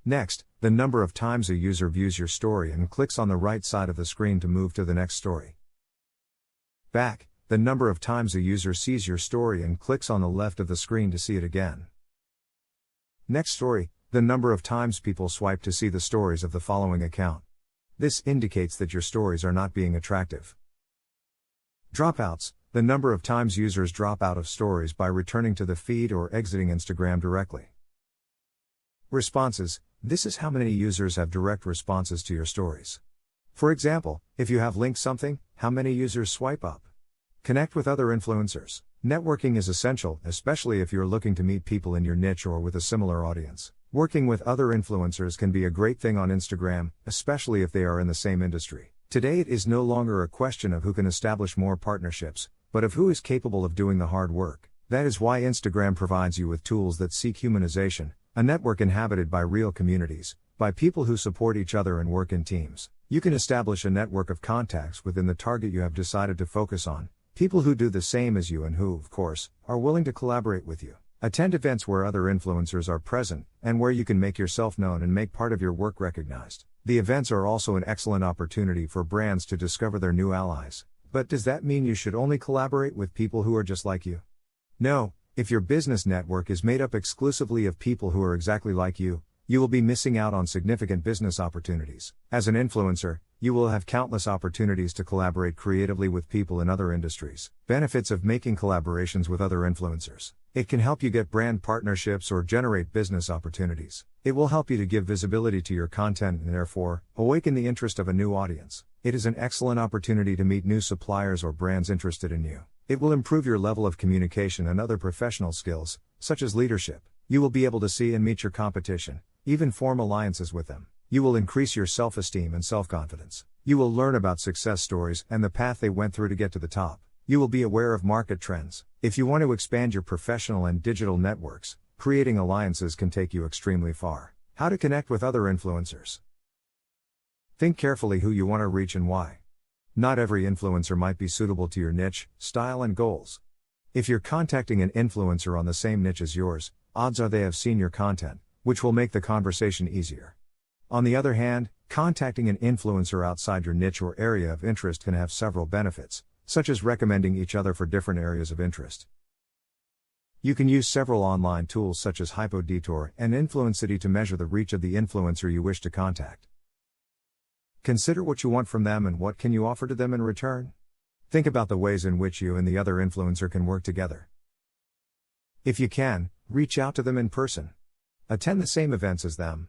[SPEAKER 1] Next, the number of times a user views your story and clicks on the right side of the screen to move to the next story. Back, the number of times a user sees your story and clicks on the left of the screen to see it again. Next story, the number of times people swipe to see the stories of the following account. This indicates that your stories are not being attractive. Dropouts, the number of times users drop out of stories by returning to the feed or exiting Instagram directly. Responses, this is how many users have direct responses to your stories. For example, if you have linked something, how many users swipe up? Connect with other influencers. Networking is essential, especially if you're looking to meet people in your niche or with a similar audience. Working with other influencers can be a great thing on Instagram, especially if they are in the same industry. Today it is no longer a question of who can establish more partnerships, but of who is capable of doing the hard work. That is why Instagram provides you with tools that seek humanization, a network inhabited by real communities, by people who support each other and work in teams. You can establish a network of contacts within the target you have decided to focus on, people who do the same as you and who, of course, are willing to collaborate with you. Attend events where other influencers are present, and where you can make yourself known and make part of your work recognized. The events are also an excellent opportunity for brands to discover their new allies. But does that mean you should only collaborate with people who are just like you? No, if your business network is made up exclusively of people who are exactly like you will be missing out on significant business opportunities. As an influencer, you will have countless opportunities to collaborate creatively with people in other industries. Benefits of making collaborations with other influencers. It can help you get brand partnerships or generate business opportunities. It will help you to give visibility to your content and therefore, awaken the interest of a new audience. It is an excellent opportunity to meet new suppliers or brands interested in you. It will improve your level of communication and other professional skills, such as leadership. You will be able to see and meet your competition, even form alliances with them. You will increase your self-esteem and self-confidence. You will learn about success stories and the path they went through to get to the top. You will be aware of market trends. If you want to expand your professional and digital networks, creating alliances can take you extremely far. How to connect with other influencers. Think carefully who you want to reach and why. Not every influencer might be suitable to your niche, style, and goals. If you're contacting an influencer on the same niche as yours, odds are they have seen your content, which will make the conversation easier. On the other hand, contacting an influencer outside your niche or area of interest can have several benefits, such as recommending each other for different areas of interest. You can use several online tools such as HypoDetour and Influencity to measure the reach of the influencer you wish to contact. Consider what you want from them and what can you offer to them in return. Think about the ways in which you and the other influencer can work together. If you can, reach out to them in person. Attend the same events as them.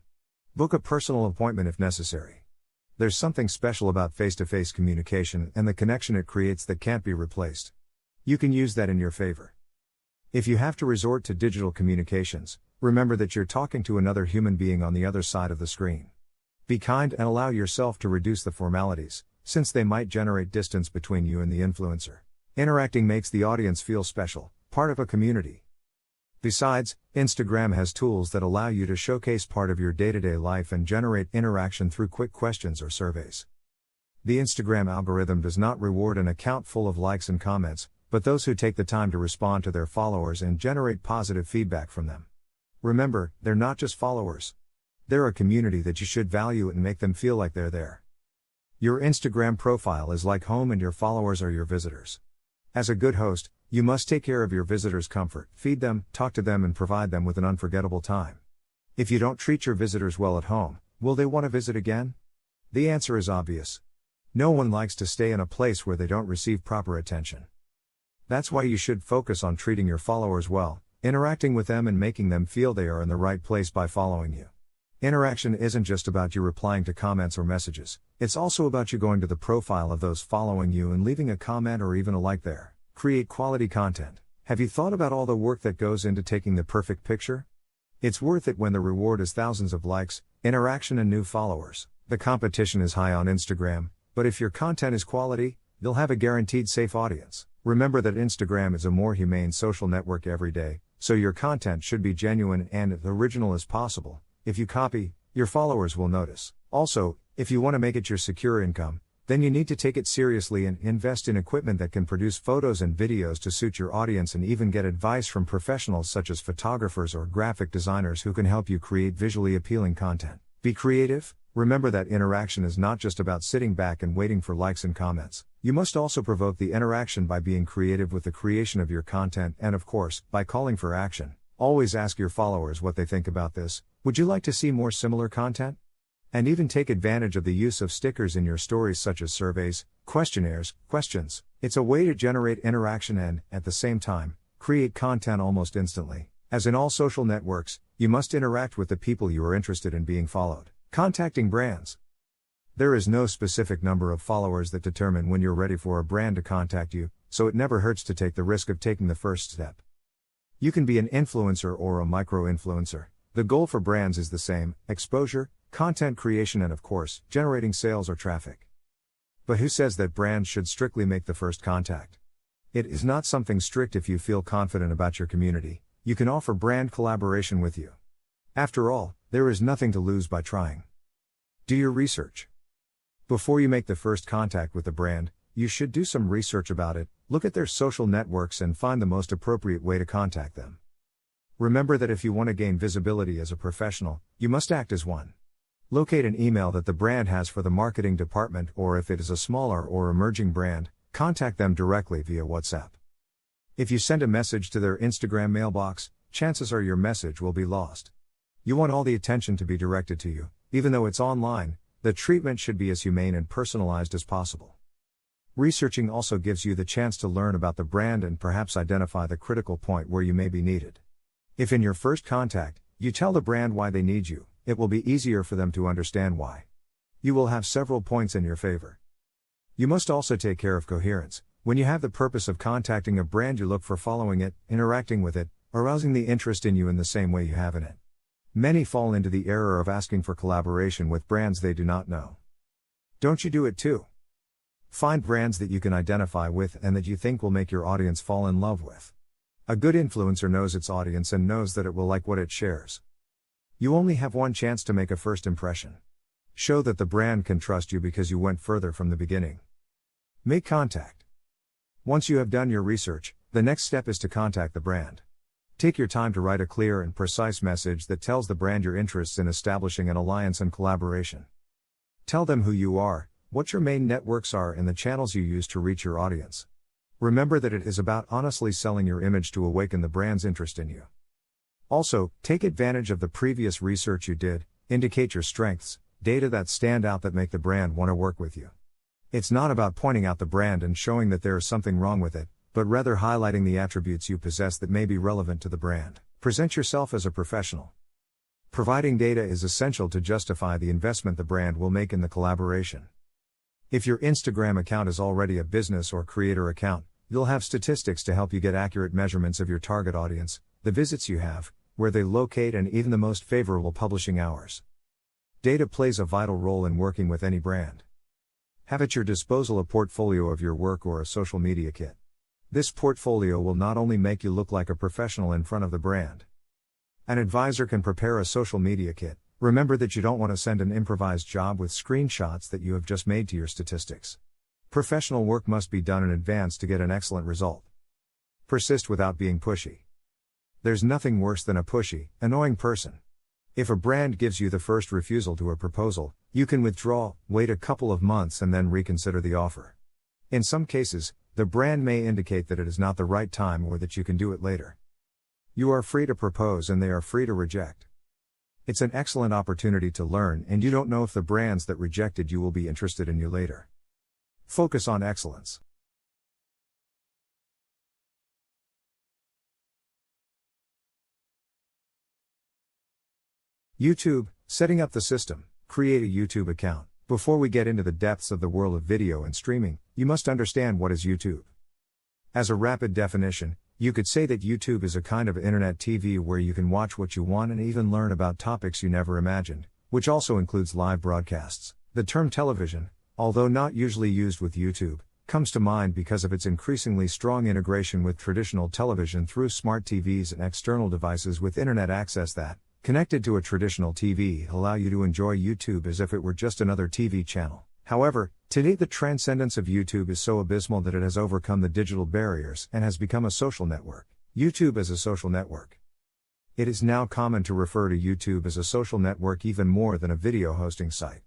[SPEAKER 1] Book a personal appointment if necessary. There's something special about face-to-face communication and the connection it creates that can't be replaced. You can use that in your favor. If you have to resort to digital communications, remember that you're talking to another human being on the other side of the screen. Be kind and allow yourself to reduce the formalities, since they might generate distance between you and the influencer. Interacting makes the audience feel special, part of a community. Besides, Instagram has tools that allow you to showcase part of your day-to-day life and generate interaction through quick questions or surveys. The Instagram algorithm does not reward an account full of likes and comments, but those who take the time to respond to their followers and generate positive feedback from them. Remember, they're not just followers. They're a community that you should value and make them feel like they're there. Your Instagram profile is like home and your followers are your visitors. As a good host, you must take care of your visitors' comfort, feed them, talk to them and provide them with an unforgettable time. If you don't treat your visitors well at home, will they want to visit again? The answer is obvious. No one likes to stay in a place where they don't receive proper attention. That's why you should focus on treating your followers well, interacting with them and making them feel they are in the right place by following you. Interaction isn't just about you replying to comments or messages, it's also about you going to the profile of those following you and leaving a comment or even a like there. Create quality content. Have you thought about all the work that goes into taking the perfect picture? It's worth it when the reward is thousands of likes, interaction and new followers. The competition is high on Instagram, but if your content is quality, you'll have a guaranteed safe audience. Remember that Instagram is a more humane social network every day, so your content should be genuine and as original as possible. If you copy, your followers will notice. Also, if you want to make it your secure income, then you need to take it seriously and invest in equipment that can produce photos and videos to suit your audience, and even get advice from professionals such as photographers or graphic designers who can help you create visually appealing content. Be creative. Remember that interaction is not just about sitting back and waiting for likes and comments. You must also provoke the interaction by being creative with the creation of your content and, of course, by calling for action. Always ask your followers what they think about this. Would you like to see more similar content? And even take advantage of the use of stickers in your stories, such as surveys, questionnaires, questions. It's a way to generate interaction and, at the same time, create content almost instantly. As in all social networks, you must interact with the people you are interested in being followed. Contacting brands. There is no specific number of followers that determine when you're ready for a brand to contact you, so it never hurts to take the risk of taking the first step. You can be an influencer or a micro-influencer. The goal for brands is the same: exposure, content creation, and, of course, generating sales or traffic. But who says that brands should strictly make the first contact? It is not something strict. If you feel confident about your community, you can offer brand collaboration with you. After all, there is nothing to lose by trying. Do your research. Before you make the first contact with the brand, you should do some research about it, look at their social networks, and find the most appropriate way to contact them. Remember that if you want to gain visibility as a professional, you must act as one. Locate an email that the brand has for the marketing department, or if it is a smaller or emerging brand, contact them directly via WhatsApp. If you send a message to their Instagram mailbox, chances are your message will be lost. You want all the attention to be directed to you. Even though it's online, the treatment should be as humane and personalized as possible. Researching also gives you the chance to learn about the brand and perhaps identify the critical point where you may be needed. If in your first contact, you tell the brand why they need you, it will be easier for them to understand why. You will have several points in your favor. You must also take care of coherence. When you have the purpose of contacting a brand, you look for following it, interacting with it, arousing the interest in you in the same way you have in it. Many fall into the error of asking for collaboration with brands they do not know. Don't you do it too? Find brands that you can identify with and that you think will make your audience fall in love with. A good influencer knows its audience and knows that it will like what it shares. You only have one chance to make a first impression. Show that the brand can trust you because you went further from the beginning. Make contact. Once you have done your research, the next step is to contact the brand. Take your time to write a clear and precise message that tells the brand your interests in establishing an alliance and collaboration. Tell them who you are, what your main networks are, and the channels you use to reach your audience. Remember that it is about honestly selling your image to awaken the brand's interest in you. Also, take advantage of the previous research you did, indicate your strengths, data that stand out that make the brand want to work with you. It's not about pointing out the brand and showing that there is something wrong with it, but rather highlighting the attributes you possess that may be relevant to the brand. Present yourself as a professional. Providing data is essential to justify the investment the brand will make in the collaboration. If your Instagram account is already a business or creator account, you'll have statistics to help you get accurate measurements of your target audience, the visits you have, where they locate, and even the most favorable publishing hours. Data plays a vital role in working with any brand. Have at your disposal a portfolio of your work or a social media kit. This portfolio will not only make you look like a professional in front of the brand. An advisor can prepare a social media kit. Remember that you don't want to send an improvised job with screenshots that you have just made to your statistics. Professional work must be done in advance to get an excellent result. Persist without being pushy. There's nothing worse than a pushy, annoying person. If a brand gives you the first refusal to a proposal, you can withdraw, wait a couple of months, and then reconsider the offer. In some cases, the brand may indicate that it is not the right time or that you can do it later. You are free to propose and they are free to reject. It's an excellent opportunity to learn, and you don't know if the brands that rejected you will be interested in you later. Focus on excellence. YouTube, setting up the system. Create a YouTube account. Before we get into the depths of the world of video and streaming, you must understand what is YouTube. As a rapid definition, you could say that YouTube is a kind of internet TV where you can watch what you want and even learn about topics you never imagined, which also includes live broadcasts. The term television, although not usually used with YouTube, comes to mind because of its increasingly strong integration with traditional television through smart TVs and external devices with internet access that, connected to a traditional TV, allow you to enjoy YouTube as if it were just another TV channel. However, today the transcendence of YouTube is so abysmal that it has overcome the digital barriers and has become a social network. YouTube as a social network. It is now common to refer to YouTube as a social network even more than a video hosting site.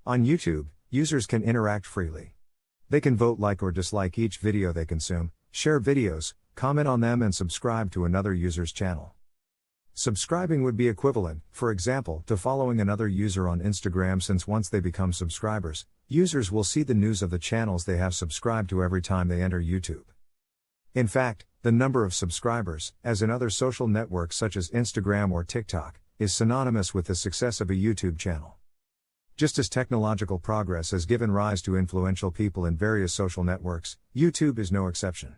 [SPEAKER 1] On YouTube, users can interact freely. They can vote, like or dislike each video they consume, share videos, comment on them, and subscribe to another user's channel. Subscribing would be equivalent, for example, to following another user on Instagram, since once they become subscribers, users will see the news of the channels they have subscribed to every time they enter YouTube. In fact, the number of subscribers, as in other social networks such as Instagram or TikTok, is synonymous with the success of a YouTube channel. Just as technological progress has given rise to influential people in various social networks, YouTube is no exception.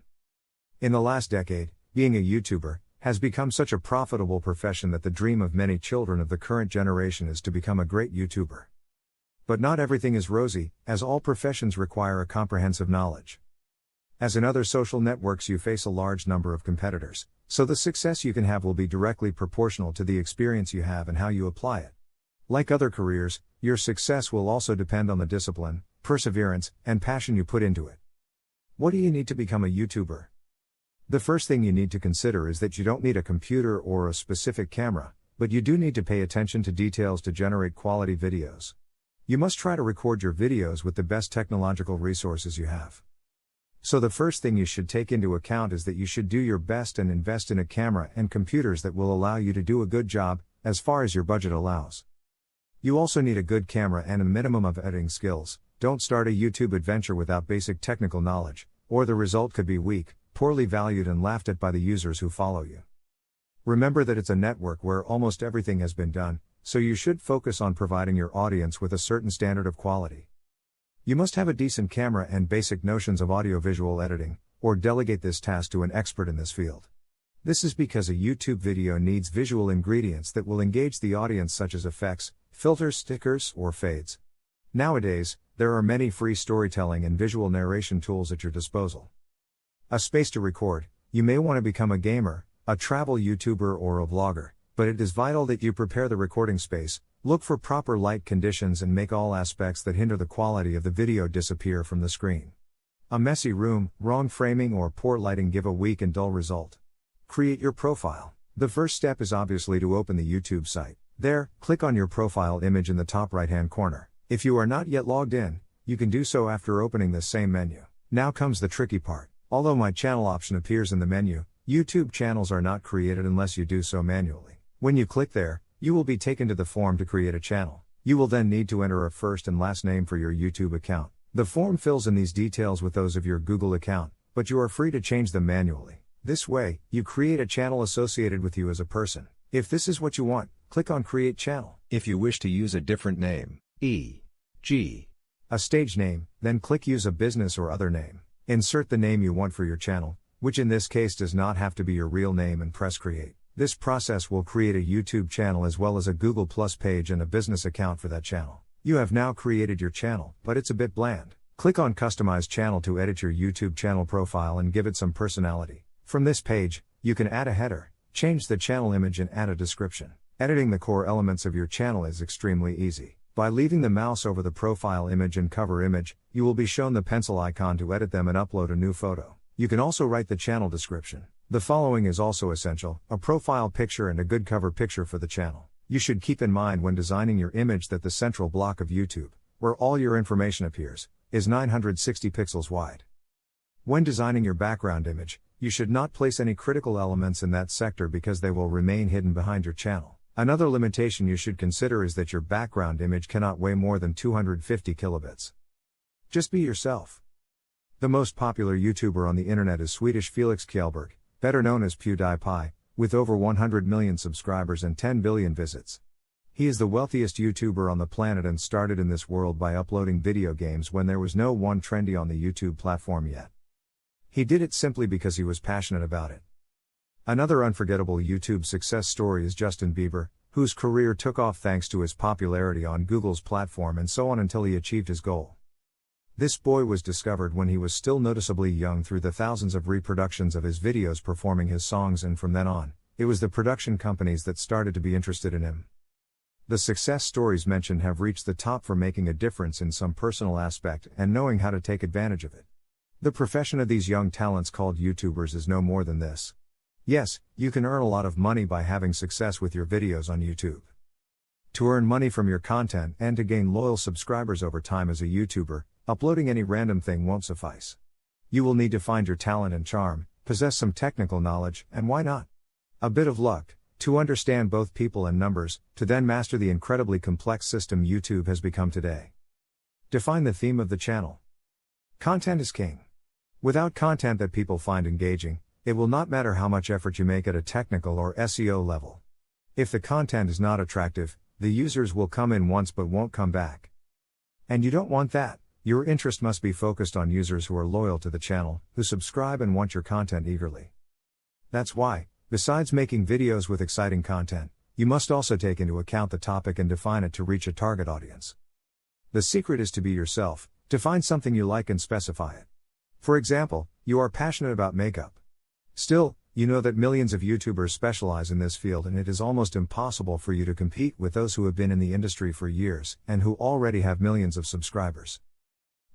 [SPEAKER 1] In the last decade, being a YouTuber has become such a profitable profession that the dream of many children of the current generation is to become a great YouTuber. But not everything is rosy, as all professions require a comprehensive knowledge. As in other social networks, you face a large number of competitors, so the success you can have will be directly proportional to the experience you have and how you apply it. Like other careers, your success will also depend on the discipline, perseverance, and passion you put into it. What do you need to become a YouTuber? The first thing you need to consider is that you don't need a computer or a specific camera, but you do need to pay attention to details to generate quality videos. You must try to record your videos with the best technological resources you have. So the first thing you should take into account is that you should do your best and invest in a camera and computers that will allow you to do a good job, as far as your budget allows. You also need a good camera and a minimum of editing skills. Don't start a YouTube adventure without basic technical knowledge, or the result could be weak, poorly valued, and laughed at by the users who follow you. Remember that it's a network where almost everything has been done, so you should focus on providing your audience with a certain standard of quality. You must have a decent camera and basic notions of audiovisual editing, or delegate this task to an expert in this field. This is because a YouTube video needs visual ingredients that will engage the audience, such as effects, filters, stickers, or fades. Nowadays, there are many free storytelling and visual narration tools at your disposal. A space to record. You may want to become a gamer, a travel YouTuber, or a vlogger, but it is vital that you prepare the recording space, look for proper light conditions, and make all aspects that hinder the quality of the video disappear from the screen. A messy room, wrong framing, or poor lighting give a weak and dull result. Create your profile. The first step is obviously to open the YouTube site. There, click on your profile image in the top right-hand corner. If you are not yet logged in, you can do so after opening this same menu. Now comes the tricky part. Although My Channel option appears in the menu, YouTube channels are not created unless you do so manually. When you click there, you will be taken to the form to create a channel. You will then need to enter a first and last name for your YouTube account. The form fills in these details with those of your Google account, but you are free to change them manually. This way, you create a channel associated with you as a person. If this is what you want, click on Create Channel. If you wish to use a different name, e.g., a stage name, then click Use a business or other name. Insert the name you want for your channel, which in this case does not have to be your real name, and press Create. This process will create a YouTube channel as well as a Google Plus page and a business account for that channel. You have now created your channel, but it's a bit bland. Click on Customize Channel to edit your YouTube channel profile and give it some personality. From this page, you can add a header, change the channel image, and add a description. Editing the core elements of your channel is extremely easy. By leaving the mouse over the profile image and cover image, you will be shown the pencil icon to edit them and upload a new photo. You can also write the channel description. The following is also essential: a profile picture and a good cover picture for the channel. You should keep in mind when designing your image that the central block of YouTube, where all your information appears, is 960 pixels wide. When designing your background image, you should not place any critical elements in that sector because they will remain hidden behind your channel. Another limitation you should consider is that your background image cannot weigh more than 250 kilobits. Just be yourself. The most popular YouTuber on the internet is Swedish Felix Kjellberg, better known as PewDiePie, with over 100 million subscribers and 10 billion visits. He is the wealthiest YouTuber on the planet and started in this world by uploading video games when there was no one trendy on the YouTube platform yet. He did it simply because he was passionate about it. Another unforgettable YouTube success story is Justin Bieber, whose career took off thanks to his popularity on Google's platform and so on until he achieved his goal. This boy was discovered when he was still noticeably young through the thousands of reproductions of his videos performing his songs, and from then on, it was the production companies that started to be interested in him. The success stories mentioned have reached the top for making a difference in some personal aspect and knowing how to take advantage of it. The profession of these young talents called YouTubers is no more than this. Yes, you can earn a lot of money by having success with your videos on YouTube. To earn money from your content and to gain loyal subscribers over time as a YouTuber, uploading any random thing won't suffice. You will need to find your talent and charm, possess some technical knowledge, and why not? A bit of luck, to understand both people and numbers, to then master the incredibly complex system YouTube has become today. Define the theme of the channel. Content is king. Without content that people find engaging, it will not matter how much effort you make at a technical or SEO level. If the content is not attractive, the users will come in once but won't come back. And you don't want that. Your interest must be focused on users who are loyal to the channel, who subscribe and want your content eagerly. That's why, besides making videos with exciting content, you must also take into account the topic and define it to reach a target audience. The secret is to be yourself, to find something you like and specify it. For example, you are passionate about makeup. Still, you know that millions of YouTubers specialize in this field and it is almost impossible for you to compete with those who have been in the industry for years and who already have millions of subscribers.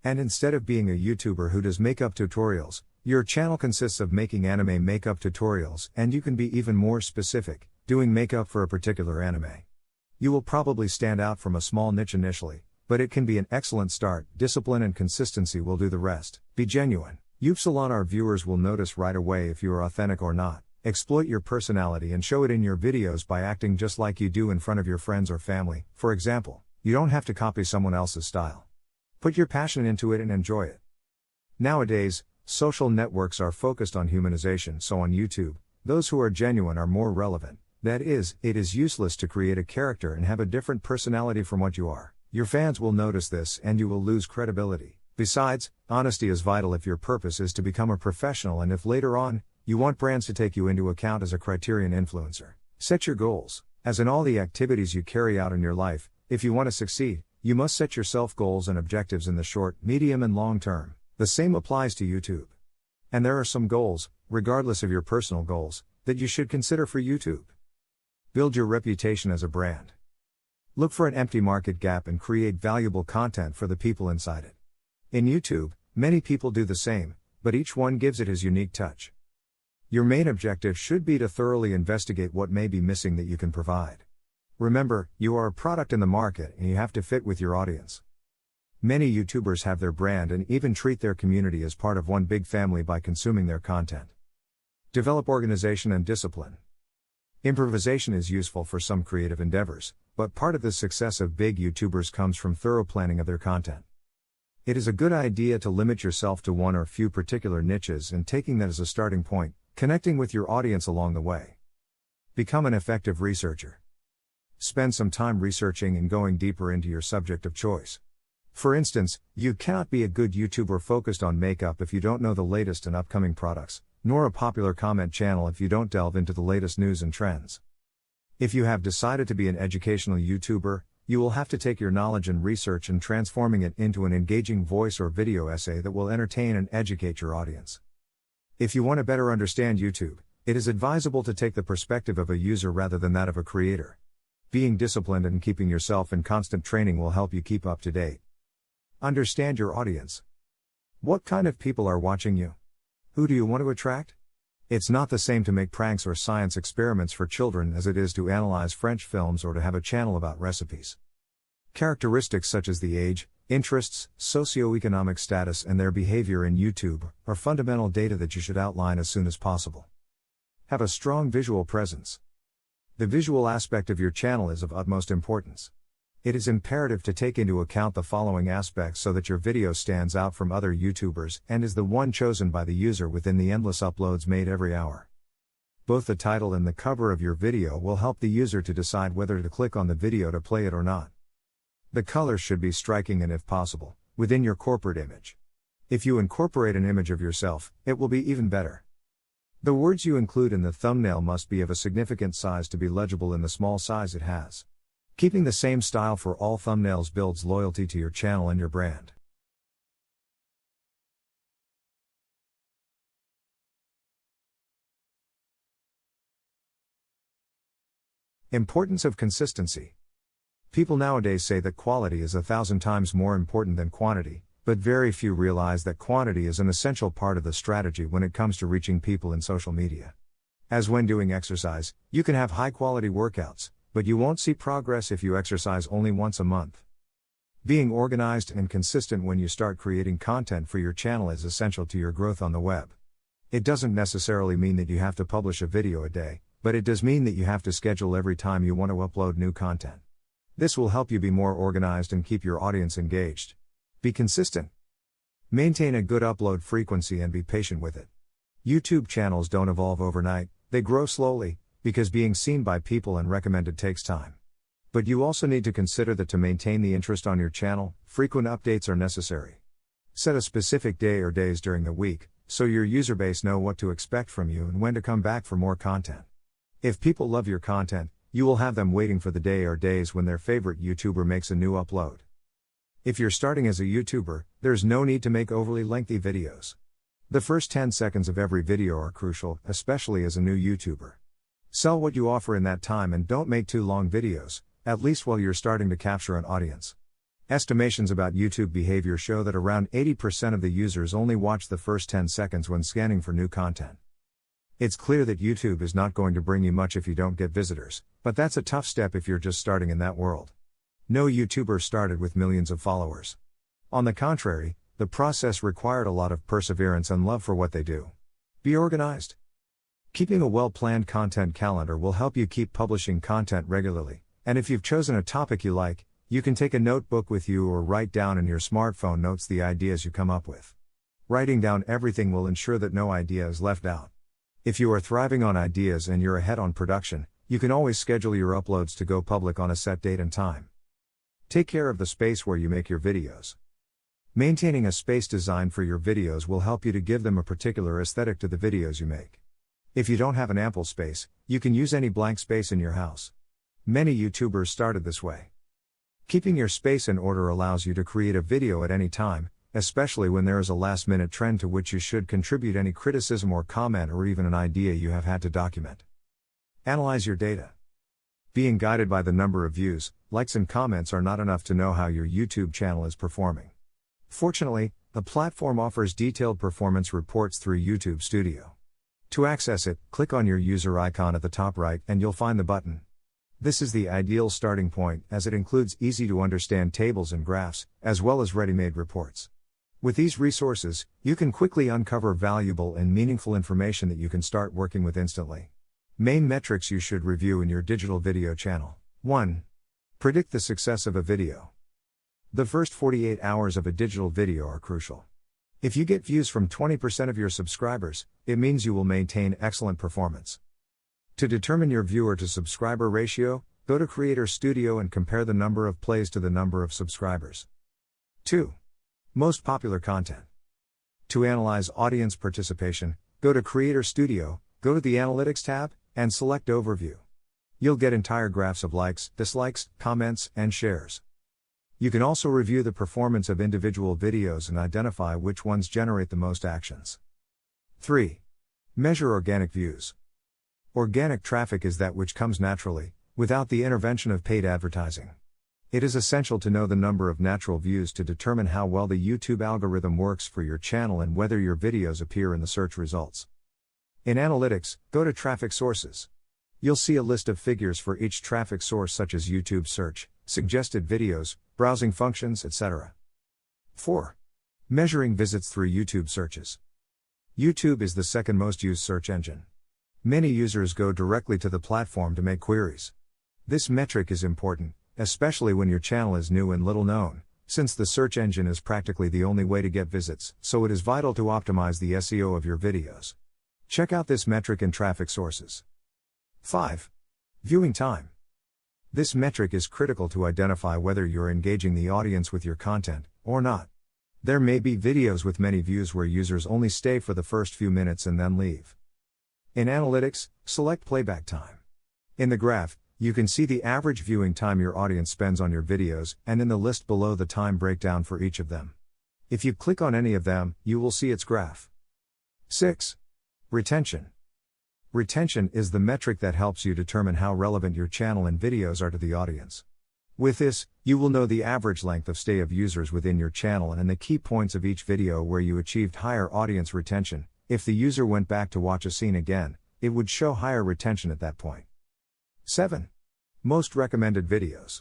[SPEAKER 1] And instead of being a YouTuber who does makeup tutorials, your channel consists of making anime makeup tutorials, and you can be even more specific, doing makeup for a particular anime. You will probably stand out from a small niche initially, but it can be an excellent start. Discipline and consistency will do the rest. Be genuine. Our viewers will notice right away if you are authentic or not. Exploit your personality and show it in your videos by acting just like you do in front of your friends or family. For example, you don't have to copy someone else's style. Put your passion into it and enjoy it. Nowadays, social networks are focused on humanization, so on YouTube, those who are genuine are more relevant. That is, it is useless to create a character and have a different personality from what you are. Your fans will notice this and you will lose credibility. Besides, honesty is vital if your purpose is to become a professional and if later on, you want brands to take you into account as a criterion influencer. Set your goals. As in all the activities you carry out in your life, if you want to succeed, you must set yourself goals and objectives in the short, medium and long term. The same applies to YouTube. And there are some goals, regardless of your personal goals, that you should consider for YouTube. Build your reputation as a brand. Look for an empty market gap and create valuable content for the people inside it. In YouTube, many people do the same, but each one gives it his unique touch. Your main objective should be to thoroughly investigate what may be missing that you can provide. Remember, you are a product in the market and you have to fit with your audience. Many YouTubers have their brand and even treat their community as part of one big family by consuming their content. Develop organization and discipline. Improvisation is useful for some creative endeavors, but part of the success of big YouTubers comes from thorough planning of their content. It is a good idea to limit yourself to one or few particular niches and taking that as a starting point, connecting with your audience along the way. Become an effective researcher. Spend some time researching and going deeper into your subject of choice. For instance, you cannot be a good YouTuber focused on makeup if you don't know the latest and upcoming products, nor a popular comment channel if you don't delve into the latest news and trends. If you have decided to be an educational YouTuber, you will have to take your knowledge and research and transforming it into an engaging voice or video essay that will entertain and educate your audience. If you want to better understand YouTube, it is advisable to take the perspective of a user rather than that of a creator. Being disciplined and keeping yourself in constant training will help you keep up to date. Understand your audience. What kind of people are watching you? Who do you want to attract? It's not the same to make pranks or science experiments for children as it is to analyze French films or to have a channel about recipes. Characteristics such as the age, interests, socioeconomic status and their behavior in YouTube are fundamental data that you should outline as soon as possible. Have a strong visual presence. The visual aspect of your channel is of utmost importance. It is imperative to take into account the following aspects so that your video stands out from other YouTubers and is the one chosen by the user within the endless uploads made every hour. Both the title and the cover of your video will help the user to decide whether to click on the video to play it or not. The colors should be striking and if possible, within your corporate image. If you incorporate an image of yourself, it will be even better. The words you include in the thumbnail must be of a significant size to be legible in the small size it has. Keeping the same style for all thumbnails builds loyalty to your channel and your brand. Importance of consistency. People nowadays say that quality is 1,000 times more important than quantity, but very few realize that quantity is an essential part of the strategy when it comes to reaching people in social media. As when doing exercise, you can have high-quality workouts, but you won't see progress if you exercise only once a month. Being organized and consistent when you start creating content for your channel is essential to your growth on the web. It doesn't necessarily mean that you have to publish a video a day, but it does mean that you have to schedule every time you want to upload new content. This will help you be more organized and keep your audience engaged. Be consistent. Maintain a good upload frequency and be patient with it. YouTube channels don't evolve overnight, they grow slowly, because being seen by people and recommended takes time. But you also need to consider that to maintain the interest on your channel, frequent updates are necessary. Set a specific day or days during the week, so your user base know what to expect from you and when to come back for more content. If people love your content, you will have them waiting for the day or days when their favorite YouTuber makes a new upload. If you're starting as a YouTuber, there's no need to make overly lengthy videos. The first 10 seconds of every video are crucial, especially as a new YouTuber. Sell what you offer in that time and don't make too long videos, at least while you're starting to capture an audience. Estimations about YouTube behavior show that around 80% of the users only watch the first 10 seconds when scanning for new content. It's clear that YouTube is not going to bring you much if you don't get visitors, but that's a tough step if you're just starting in that world. No YouTuber started with millions of followers. On the contrary, the process required a lot of perseverance and love for what they do. Be organized. Keeping a well-planned content calendar will help you keep publishing content regularly, and if you've chosen a topic you like, you can take a notebook with you or write down in your smartphone notes the ideas you come up with. Writing down everything will ensure that no idea is left out. If you are thriving on ideas and you're ahead on production, you can always schedule your uploads to go public on a set date and time. Take care of the space where you make your videos. Maintaining a space designed for your videos will help you to give them a particular aesthetic to the videos you make. If you don't have an ample space, you can use any blank space in your house. Many YouTubers started this way. Keeping your space in order allows you to create a video at any time, especially when there is a last-minute trend to which you should contribute any criticism or comment or even an idea you have had to document. Analyze your data. Being guided by the number of views, likes and comments are not enough to know how your YouTube channel is performing. Fortunately, the platform offers detailed performance reports through YouTube Studio. To access it, click on your user icon at the top right and you'll find the button. This is the ideal starting point as it includes easy-to-understand tables and graphs, as well as ready-made reports. With these resources, you can quickly uncover valuable and meaningful information that you can start working with instantly. Main metrics you should review in your digital video channel. 1. Predict the success of a video. The first 48 hours of a digital video are crucial. If you get views from 20% of your subscribers, it means you will maintain excellent performance. To determine your viewer to subscriber ratio, go to Creator Studio and compare the number of plays to the number of subscribers. 2. Most popular content. To analyze audience participation, go to Creator Studio, go to the Analytics tab, and select Overview. You'll get entire graphs of likes, dislikes, comments, and shares. You can also review the performance of individual videos and identify which ones generate the most actions. 3. Measure organic views. Organic traffic is that which comes naturally, without the intervention of paid advertising. It is essential to know the number of natural views to determine how well the YouTube algorithm works for your channel and whether your videos appear in the search results. In Analytics, go to Traffic Sources. You'll see a list of figures for each traffic source such as YouTube search, suggested videos, browsing functions, etc. 4. Measuring visits through YouTube searches. YouTube is the second most used search engine. Many users go directly to the platform to make queries. This metric is important, especially when your channel is new and little known, since the search engine is practically the only way to get visits, so it is vital to optimize the SEO of your videos. Check out this metric in Traffic Sources. 5. Viewing time. This metric is critical to identify whether you're engaging the audience with your content, or not. There may be videos with many views where users only stay for the first few minutes and then leave. In Analytics, select Playback Time. In the graph, you can see the average viewing time your audience spends on your videos, and in the list below the time breakdown for each of them. If you click on any of them, you will see its graph. 6. Retention. Retention is the metric that helps you determine how relevant your channel and videos are to the audience. With this, you will know the average length of stay of users within your channel and the key points of each video where you achieved higher audience retention. If the user went back to watch a scene again, it would show higher retention at that point. 7. Most recommended videos.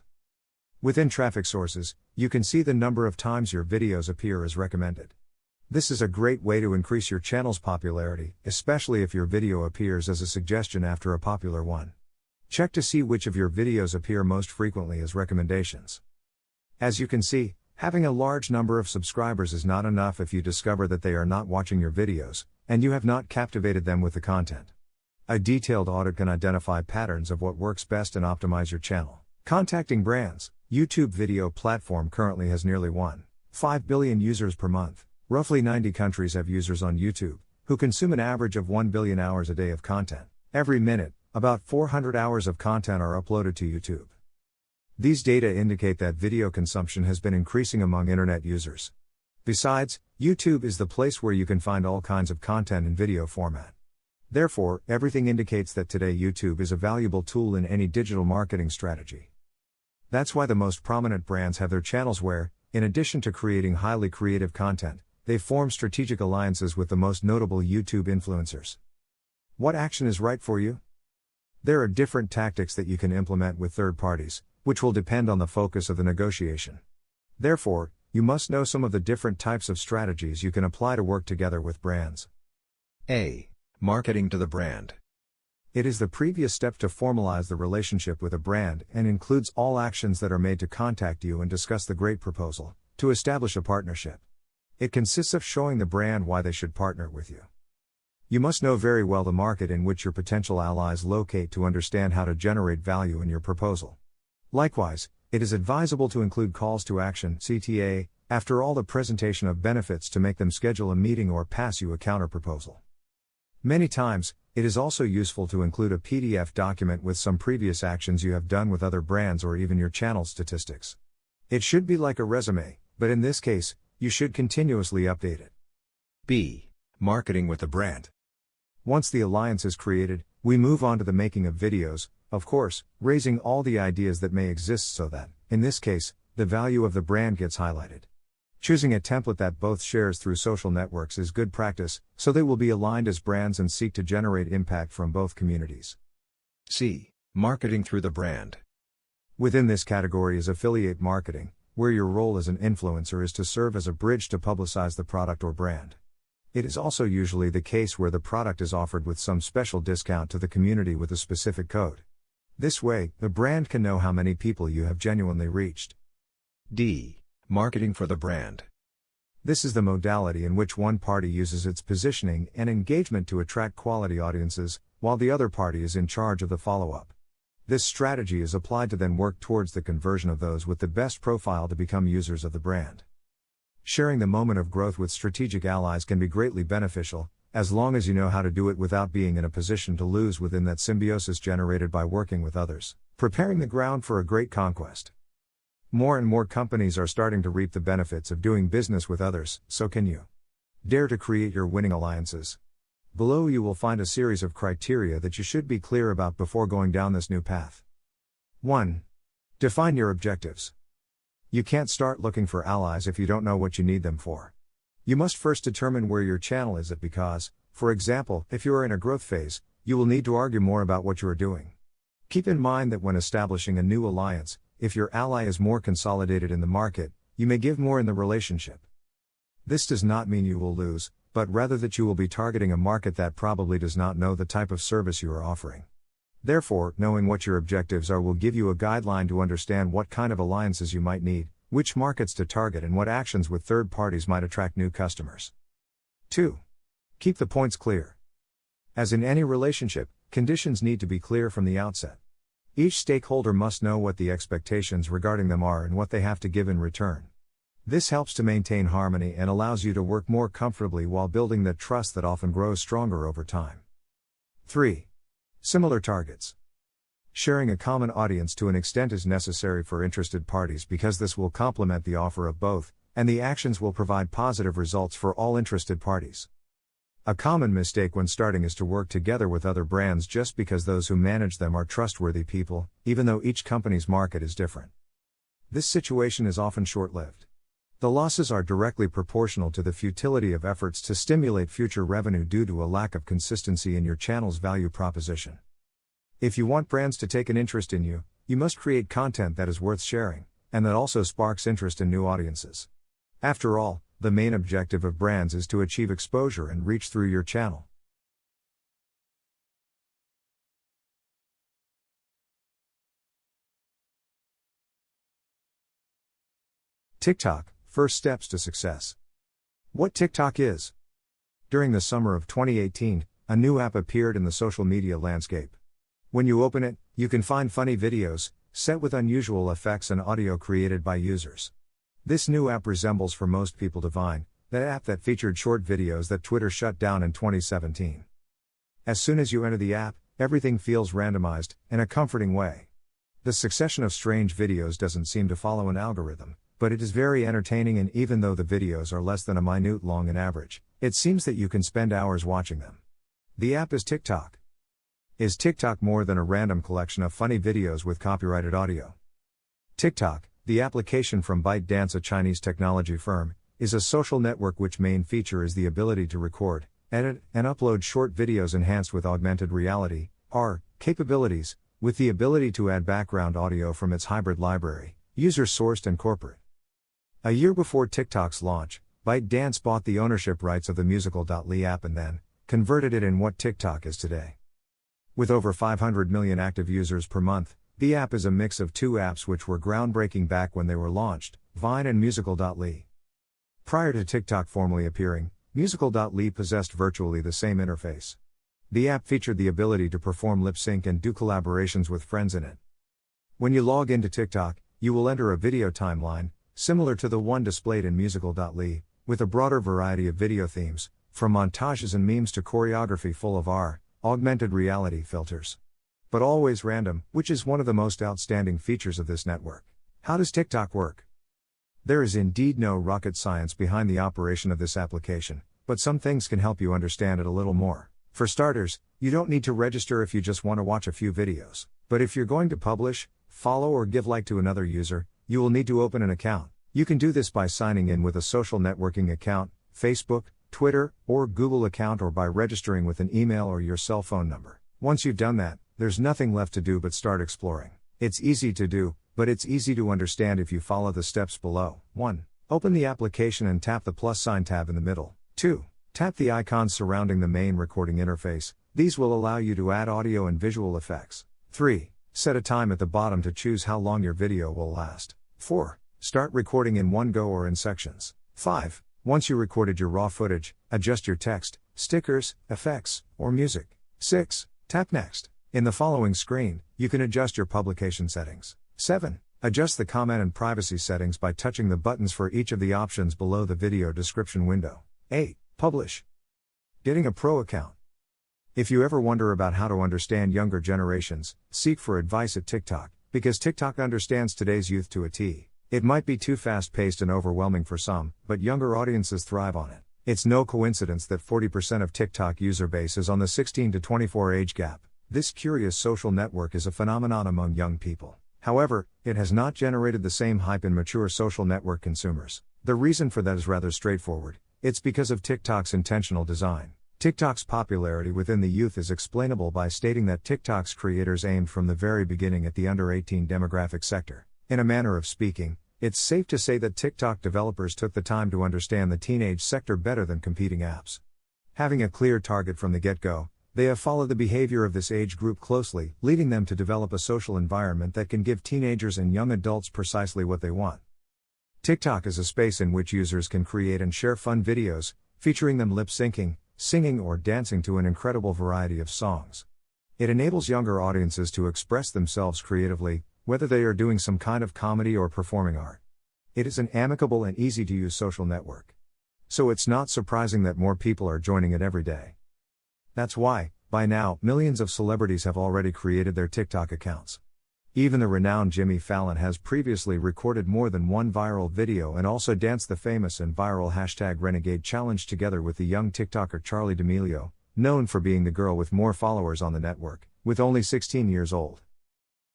[SPEAKER 1] Within traffic sources, you can see the number of times your videos appear as recommended. This is a great way to increase your channel's popularity, especially if your video appears as a suggestion after a popular one. Check to see which of your videos appear most frequently as recommendations. As you can see, having a large number of subscribers is not enough if you discover that they are not watching your videos, and you have not captivated them with the content. A detailed audit can identify patterns of what works best and optimize your channel. Contacting brands. YouTube video platform currently has nearly 1.5 billion users per month. Roughly 90 countries have users on YouTube, who consume an average of 1 billion hours a day of content. Every minute, about 400 hours of content are uploaded to YouTube. These data indicate that video consumption has been increasing among internet users. Besides, YouTube is the place where you can find all kinds of content in video format. Therefore, everything indicates that today YouTube is a valuable tool in any digital marketing strategy. That's why the most prominent brands have their channels where, in addition to creating highly creative content, they form strategic alliances with the most notable YouTube influencers. What action is right for you? There are different tactics that you can implement with third parties, which will depend on the focus of the negotiation. Therefore, you must know some of the different types of strategies you can apply to work together with brands. A. Marketing to the brand. It is the previous step to formalize the relationship with a brand and includes all actions that are made to contact you and discuss the great proposal to establish a partnership. It consists of showing the brand why they should partner with you. You must know very well the market in which your potential allies locate to understand how to generate value in your proposal. Likewise, it is advisable to include calls to action (CTA) after all the presentation of benefits to make them schedule a meeting or pass you a counterproposal. Many times, it is also useful to include a PDF document with some previous actions you have done with other brands or even your channel statistics. It should be like a resume, but in this case, you should continuously update it. B. Marketing with the brand. Once the alliance is created, we move on to the making of videos, of course, raising all the ideas that may exist so that, in this case, the value of the brand gets highlighted. Choosing a template that both shares through social networks is good practice, so they will be aligned as brands and seek to generate impact from both communities. C. Marketing through the brand. Within this category is affiliate marketing, where your role as an influencer is to serve as a bridge to publicize the product or brand. It is also usually the case where the product is offered with some special discount to the community with a specific code. This way, the brand can know how many people you have genuinely reached. D. Marketing for the brand. This is the modality in which one party uses its positioning and engagement to attract quality audiences, while the other party is in charge of the follow-up. This strategy is applied to then work towards the conversion of those with the best profile to become users of the brand. Sharing the moment of growth with strategic allies can be greatly beneficial, as long as you know how to do it without being in a position to lose within that symbiosis generated by working with others, preparing the ground for a great conquest. More and more companies are starting to reap the benefits of doing business with others, so can you. Dare to create your winning alliances. Below you will find a series of criteria that you should be clear about before going down this new path. 1. Define your objectives. You can't start looking for allies if you don't know what you need them for. You must first determine where your channel is at because, for example, if you are in a growth phase, you will need to argue more about what you are doing. Keep in mind that when establishing a new alliance, if your ally is more consolidated in the market, you may give more in the relationship. This does not mean you will lose, but rather that you will be targeting a market that probably does not know the type of service you are offering. Therefore, knowing what your objectives are will give you a guideline to understand what kind of alliances you might need, which markets to target and what actions with third parties might attract new customers. 2. Keep the points clear. As in any relationship, conditions need to be clear from the outset. Each stakeholder must know what the expectations regarding them are and what they have to give in return. This helps to maintain harmony and allows you to work more comfortably while building that trust that often grows stronger over time. 3. Similar targets. Sharing a common audience to an extent is necessary for interested parties because this will complement the offer of both, and the actions will provide positive results for all interested parties. A common mistake when starting is to work together with other brands just because those who manage them are trustworthy people, even though each company's market is different. This situation is often short-lived. The losses are directly proportional to the futility of efforts to stimulate future revenue due to a lack of consistency in your channel's value proposition. If you want brands to take an interest in you, you must create content that is worth sharing, and that also sparks interest in new audiences. After all, the main objective of brands is to achieve exposure and reach through your channel. TikTok, first steps to success. What TikTok is? During the summer of 2018, a new app appeared in the social media landscape. When you open it, you can find funny videos, set with unusual effects and audio created by users. This new app resembles for most people to Vine, the app that featured short videos that Twitter shut down in 2017. As soon as you enter the app, everything feels randomized, in a comforting way. The succession of strange videos doesn't seem to follow an algorithm, but it is very entertaining, and even though the videos are less than a minute long in average, it seems that you can spend hours watching them. The app is TikTok. Is TikTok more than a random collection of funny videos with copyrighted audio? TikTok, the application from ByteDance, a Chinese technology firm, is a social network which main feature is the ability to record, edit, and upload short videos enhanced with augmented reality, AR, capabilities, with the ability to add background audio from its hybrid library, user-sourced and corporate. A year before TikTok's launch, ByteDance bought the ownership rights of the Musical.ly app and then converted it in what TikTok is today. With over 500 million active users per month, the app is a mix of two apps which were groundbreaking back when they were launched, Vine and Musical.ly. Prior to TikTok formally appearing, Musical.ly possessed virtually the same interface. The app featured the ability to perform lip sync and do collaborations with friends in it. When you log into TikTok, you will enter a video timeline, similar to the one displayed in Musical.ly, with a broader variety of video themes, from montages and memes to choreography full of AR, augmented reality filters. But always random, which is one of the most outstanding features of this network. How does TikTok work? There is indeed no rocket science behind the operation of this application, but some things can help you understand it a little more. For starters, you don't need to register if you just want to watch a few videos. But if you're going to publish, follow or give like to another user, you will need to open an account. You can do this by signing in with a social networking account, Facebook, Twitter, or Google account, or by registering with an email or your cell phone number. Once you've done that, there's nothing left to do but start exploring. It's easy to do, but it's easy to understand if you follow the steps below. 1. Open the application and tap the plus sign tab in the middle. 2. Tap the icons surrounding the main recording interface. These will allow you to add audio and visual effects. 3. Set a time at the bottom to choose how long your video will last. 4. Start recording in one go or in sections. 5. Once you recorded your raw footage, adjust your text, stickers, effects, or music. 6. Tap Next. In the following screen, you can adjust your publication settings. 7. Adjust the comment and privacy settings by touching the buttons for each of the options below the video description window. 8. Publish. Getting a pro account. If you ever wonder about how to understand younger generations, seek for advice at TikTok, because TikTok understands today's youth to a T. It might be too fast-paced and overwhelming for some, but younger audiences thrive on it. It's no coincidence that 40% of TikTok user base is on the 16 to 24 age gap. This curious social network is a phenomenon among young people. However, it has not generated the same hype in mature social network consumers. The reason for that is rather straightforward. It's because of TikTok's intentional design. TikTok's popularity within the youth is explainable by stating that TikTok's creators aimed from the very beginning at the under 18 demographic sector. In a manner of speaking, it's safe to say that TikTok developers took the time to understand the teenage sector better than competing apps. Having a clear target from the get-go, they have followed the behavior of this age group closely, leading them to develop a social environment that can give teenagers and young adults precisely what they want. TikTok is a space in which users can create and share fun videos, featuring them lip-syncing, singing or dancing to an incredible variety of songs. It enables younger audiences to express themselves creatively, whether they are doing some kind of comedy or performing art. It is an amicable and easy-to-use social network. So it's not surprising that more people are joining it every day. That's why, by now, millions of celebrities have already created their TikTok accounts. Even the renowned Jimmy Fallon has previously recorded more than one viral video and also danced the famous and viral #Renegade challenge together with the young TikToker Charli D'Amelio, known for being the girl with more followers on the network, with only 16 years old.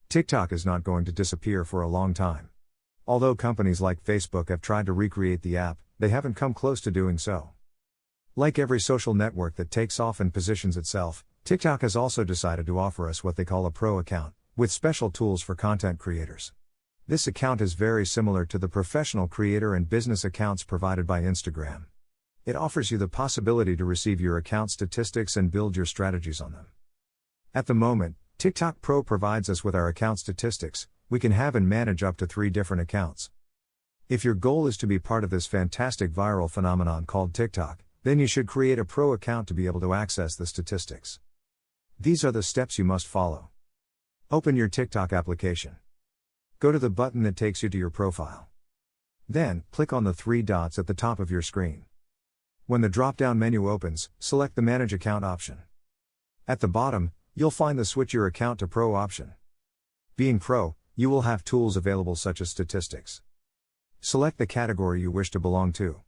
[SPEAKER 1] TikTok is not going to disappear for a long time. Although companies like Facebook have tried to recreate the app, they haven't come close to doing so. Like every social network that takes off and positions itself, TikTok has also decided to offer us what they call a pro account, with special tools for content creators. This account is very similar to the professional creator and business accounts provided by Instagram. It offers you the possibility to receive your account statistics and build your strategies on them. At the moment, TikTok Pro provides us with our account statistics. We can have and manage up to 3 different accounts. If your goal is to be part of this fantastic viral phenomenon called TikTok, then you should create a pro account to be able to access the statistics. These are the steps you must follow. Open your TikTok application. Go to the button that takes you to your profile. Then, click on the 3 dots at the top of your screen. When the drop-down menu opens, select the Manage Account option. At the bottom, you'll find the Switch Your Account to Pro option. Being Pro, you will have tools available such as statistics. Select the category you wish to belong to.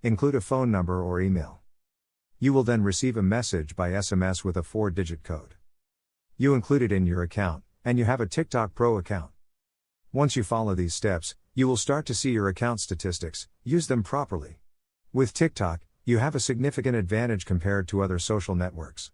[SPEAKER 1] Include a phone number or email. You will then receive a message by SMS with a 4-digit code. You include it in your account, and you have a TikTok Pro account. Once you follow these steps, you will start to see your account statistics. Use them properly. With TikTok, you have a significant advantage compared to other social networks.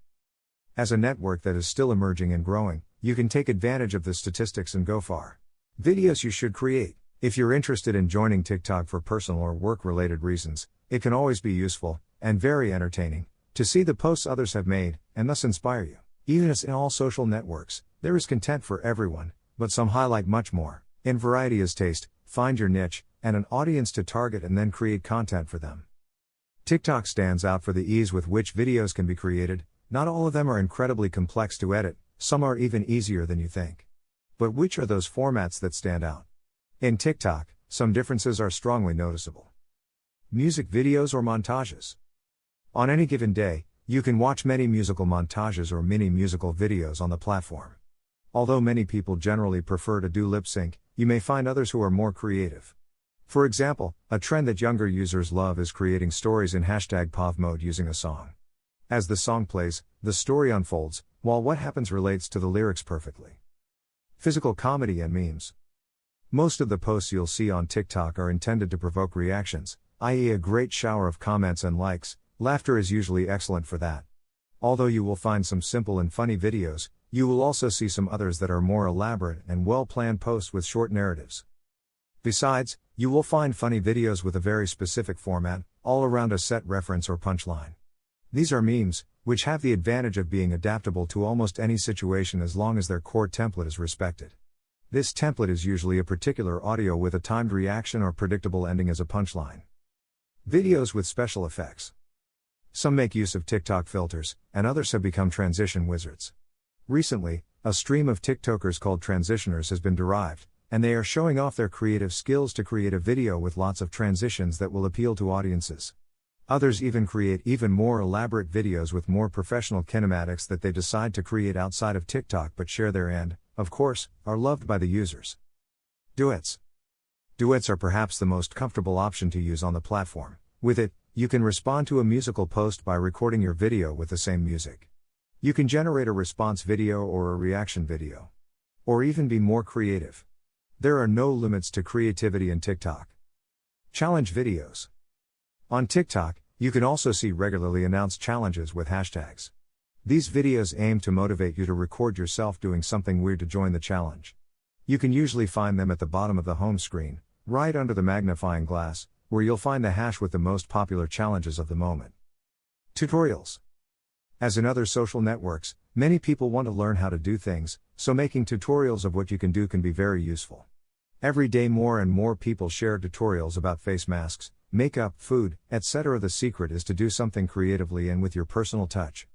[SPEAKER 1] As a network that is still emerging and growing, you can take advantage of the statistics and go far. Videos you should create. If you're interested in joining TikTok for personal or work-related reasons, it can always be useful, and very entertaining, to see the posts others have made, and thus inspire you. Even as in all social networks, there is content for everyone, but some highlight much more. In variety is taste, find your niche, and an audience to target and then create content for them. TikTok stands out for the ease with which videos can be created. Not all of them are incredibly complex to edit, some are even easier than you think. But which are those formats that stand out? In TikTok, some differences are strongly noticeable. Music videos or montages. On any given day, you can watch many musical montages or mini musical videos on the platform. Although many people generally prefer to do lip sync, you may find others who are more creative. For example, a trend that younger users love is creating stories in #POV mode using a song. As the song plays, the story unfolds, while what happens relates to the lyrics perfectly. Physical comedy and memes. Most of the posts you'll see on TikTok are intended to provoke reactions, i.e., a great shower of comments and likes. Laughter is usually excellent for that. Although you will find some simple and funny videos, you will also see some others that are more elaborate and well-planned posts with short narratives. Besides, you will find funny videos with a very specific format, all around a set reference or punchline. These are memes, which have the advantage of being adaptable to almost any situation as long as their core template is respected. This template is usually a particular audio with a timed reaction or predictable ending as a punchline. Videos with special effects. Some make use of TikTok filters, and others have become transition wizards. Recently, a stream of TikTokers called transitioners has been derived, and they are showing off their creative skills to create a video with lots of transitions that will appeal to audiences. Others even create even more elaborate videos with more professional kinematics that they decide to create outside of TikTok but share there and, of course, are loved by the users. Duets. Duets are perhaps the most comfortable option to use on the platform. With it, you can respond to a musical post by recording your video with the same music. You can generate a response video or a reaction video. Or even be more creative. There are no limits to creativity in TikTok. Challenge videos. On TikTok, you can also see regularly announced challenges with hashtags. These videos aim to motivate you to record yourself doing something weird to join the challenge. You can usually find them at the bottom of the home screen, right under the magnifying glass, where you'll find the hash with the most popular challenges of the moment. Tutorials. As in other social networks, many people want to learn how to do things, so making tutorials of what you can do can be very useful. Every day more and more people share tutorials about face masks, makeup, food, etc. The secret is to do something creatively and with your personal touch.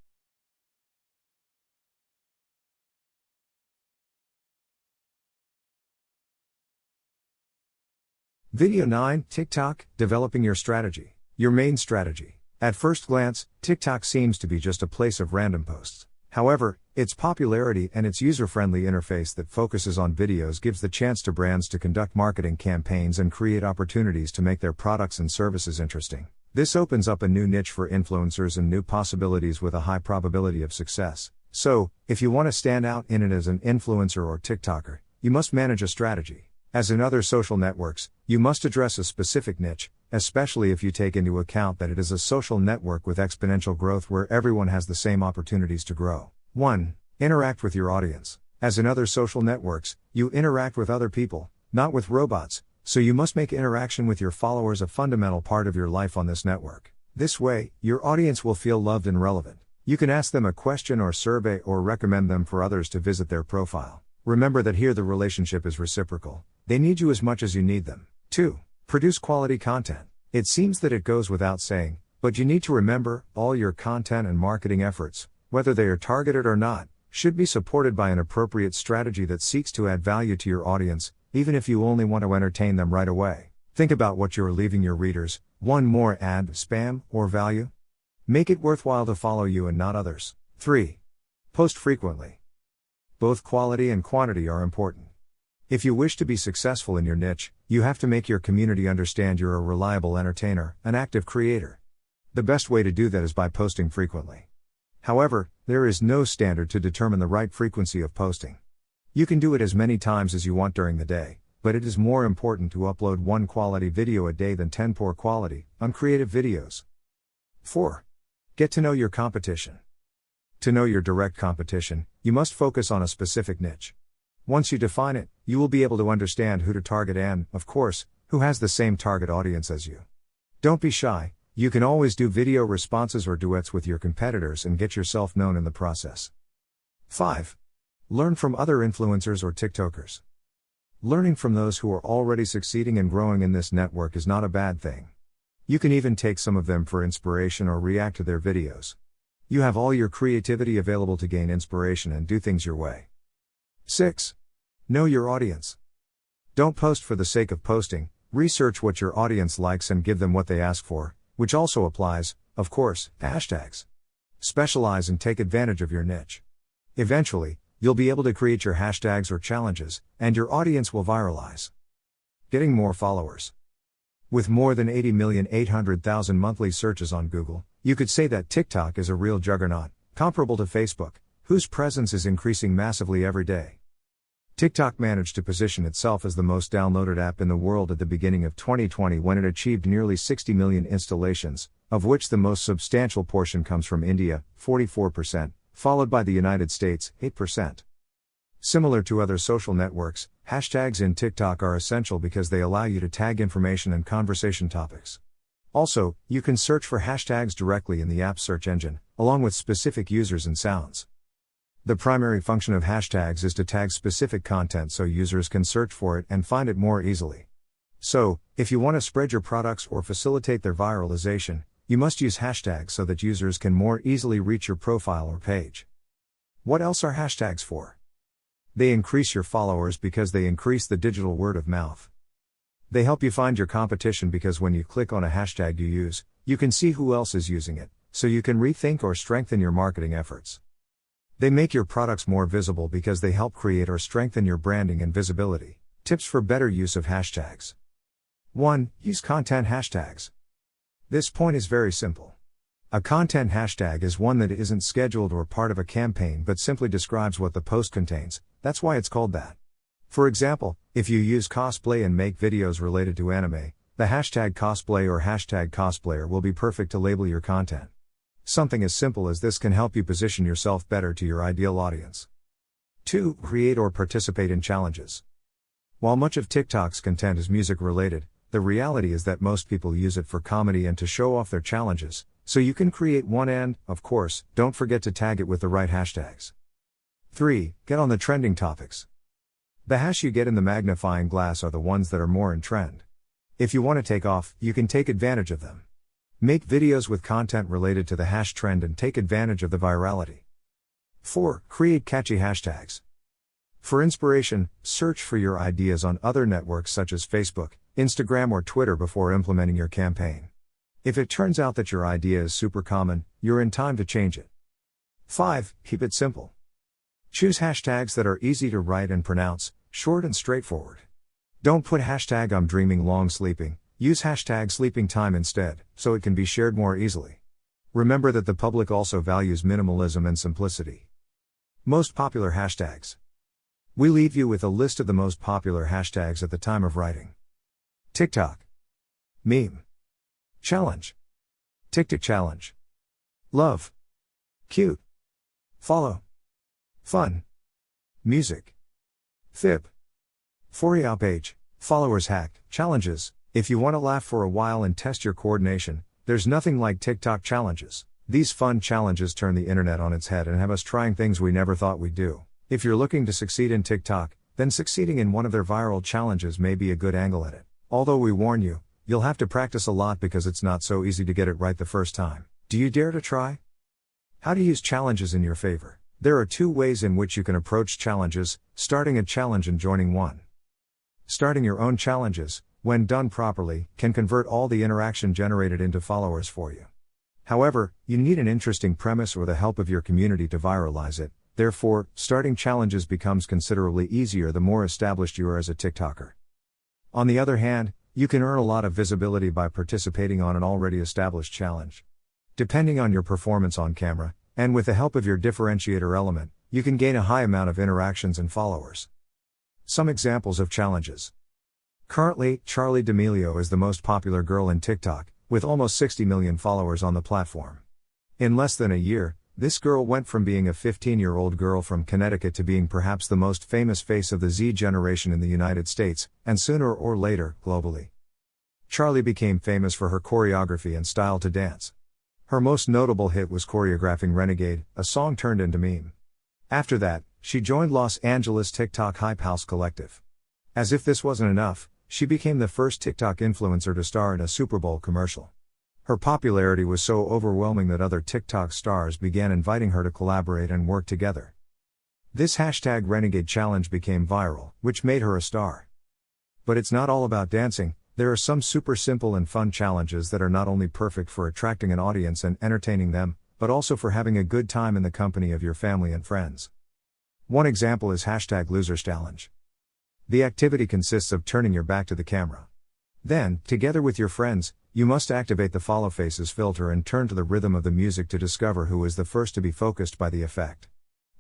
[SPEAKER 1] Video 9, TikTok, developing your strategy. Your main strategy. At first glance, TikTok seems to be just a place of random posts. However, Its popularity and its user-friendly interface that focuses on videos gives the chance to brands to conduct marketing campaigns and create opportunities to make their products and services interesting. This opens up a new niche for influencers and new possibilities with a high probability of success. So, if you want to stand out in it as an influencer or TikToker, you must manage a strategy. As in other social networks, you must address a specific niche, especially if you take into account that it is a social network with exponential growth where everyone has the same opportunities to grow. 1. Interact with your audience. As in other social networks, you interact with other people, not with robots, so you must make interaction with your followers a fundamental part of your life on this network. This way, your audience will feel loved and relevant. You can ask them a question or survey or recommend them for others to visit their profile. Remember that here the relationship is reciprocal. They need you as much as you need them. 2. Produce quality content. It seems that it goes without saying, but you need to remember, all your content and marketing efforts, whether they are targeted or not, should be supported by an appropriate strategy that seeks to add value to your audience, even if you only want to entertain them right away. Think about what you are leaving your readers: one more ad, spam, or value? Make it worthwhile to follow you and not others. 3. Post frequently. Both quality and quantity are important. If you wish to be successful in your niche, you have to make your community understand you're a reliable entertainer, an active creator. The best way to do that is by posting frequently. However, there is no standard to determine the right frequency of posting. You can do it as many times as you want during the day, but it is more important to upload one quality video a day than 10 poor quality, uncreative videos. 4. Get to know your competition. To know your direct competition, you must focus on a specific niche. Once you define it, you will be able to understand who to target and, of course, who has the same target audience as you. Don't be shy. You can always do video responses or duets with your competitors and get yourself known in the process. 5. Learn from other influencers or TikTokers. Learning from those who are already succeeding and growing in this network is not a bad thing. You can even take some of them for inspiration or react to their videos. You have all your creativity available to gain inspiration and do things your way. 6. Know your audience. Don't post for the sake of posting. Research what your audience likes and give them what they ask for, which also applies, of course, hashtags. Specialize and take advantage of your niche. Eventually, you'll be able to create your hashtags or challenges, and your audience will viralize. Getting more followers. With more than 80,800,000 monthly searches on Google, you could say that TikTok is a real juggernaut, comparable to Facebook, whose presence is increasing massively every day. TikTok managed to position itself as the most downloaded app in the world at the beginning of 2020 when it achieved nearly 60 million installations, of which the most substantial portion comes from India, 44%, followed by the United States, 8%. Similar to other social networks, hashtags in TikTok are essential because they allow you to tag information and conversation topics. Also, you can search for hashtags directly in the app's search engine, along with specific users and sounds. The primary function of hashtags is to tag specific content so users can search for it and find it more easily. So, if you want to spread your products or facilitate their viralization, you must use hashtags so that users can more easily reach your profile or page. What else are hashtags for? They increase your followers because they increase the digital word of mouth. They help you find your competition because when you click on a hashtag you use, you can see who else is using it, so you can rethink or strengthen your marketing efforts. They make your products more visible because they help create or strengthen your branding and visibility. Tips for better use of hashtags. 1. Use content hashtags. This point is very simple. A content hashtag is one that isn't scheduled or part of a campaign but simply describes what the post contains. That's why it's called that. For example, if you use cosplay and make videos related to anime, the hashtag cosplay or hashtag cosplayer will be perfect to label your content. Something as simple as this can help you position yourself better to your ideal audience. 2. Create or participate in challenges. While much of TikTok's content is music related, the reality is that most people use it for comedy and to show off their challenges, so you can create one and, of course, don't forget to tag it with the right hashtags. 3. Get on the trending topics. The hash you get in the magnifying glass are the ones that are more in trend. If you want to take off, you can take advantage of them. Make videos with content related to the hash trend and take advantage of the virality. 4. Create catchy hashtags. For inspiration, search for your ideas on other networks such as Facebook, Instagram or Twitter before implementing your campaign. If it turns out that your idea is super common, you're in time to change it. 5. Keep it simple. Choose hashtags that are easy to write and pronounce, short and straightforward. Don't put hashtag I'm dreaming long sleeping, use hashtag sleeping time instead, so it can be shared more easily. Remember that the public also values minimalism and simplicity. Most popular hashtags. We leave you with a list of the most popular hashtags at the time of writing. TikTok. Meme. Challenge. TikTok challenge. Love. Cute. Follow. Fun. Music. Fib. For you page. Followers hack. Challenges. If you want to laugh for a while and test your coordination, there's nothing like TikTok challenges. These fun challenges turn the internet on its head and have us trying things we never thought we'd do. If you're looking to succeed in TikTok, then succeeding in one of their viral challenges may be a good angle at it. Although we warn you, you'll have to practice a lot because it's not so easy to get it right the first time. Do you dare to try? How to use challenges in your favor. There are 2 ways in which you can approach challenges: starting a challenge and joining one. Starting your own challenges, when done properly, can convert all the interaction generated into followers for you. However, you need an interesting premise or the help of your community to viralize it. Therefore, starting challenges becomes considerably easier the more established you are as a TikToker. On the other hand, you can earn a lot of visibility by participating on an already established challenge. Depending on your performance on camera, and with the help of your differentiator element, you can gain a high amount of interactions and followers. Some examples of challenges. Currently, Charli D'Amelio is the most popular girl in TikTok, with almost 60 million followers on the platform. In less than a year, this girl went from being a 15-year-old girl from Connecticut to being perhaps the most famous face of the Z generation in the United States, and sooner or later, globally. Charli became famous for her choreography and style to dance. Her most notable hit was choreographing Renegade, a song turned into meme. After that, she joined Los Angeles TikTok Hype House Collective. As if this wasn't enough, she became the first TikTok influencer to star in a Super Bowl commercial. Her popularity was so overwhelming that other TikTok stars began inviting her to collaborate and work together. This hashtag Renegade challenge became viral, which made her a star. But it's not all about dancing. There are some super simple and fun challenges that are not only perfect for attracting an audience and entertaining them, but also for having a good time in the company of your family and friends. One example is hashtag Losers Challenge. The activity consists of turning your back to the camera. Then, together with your friends, you must activate the follow faces filter and turn to the rhythm of the music to discover who is the first to be focused by the effect.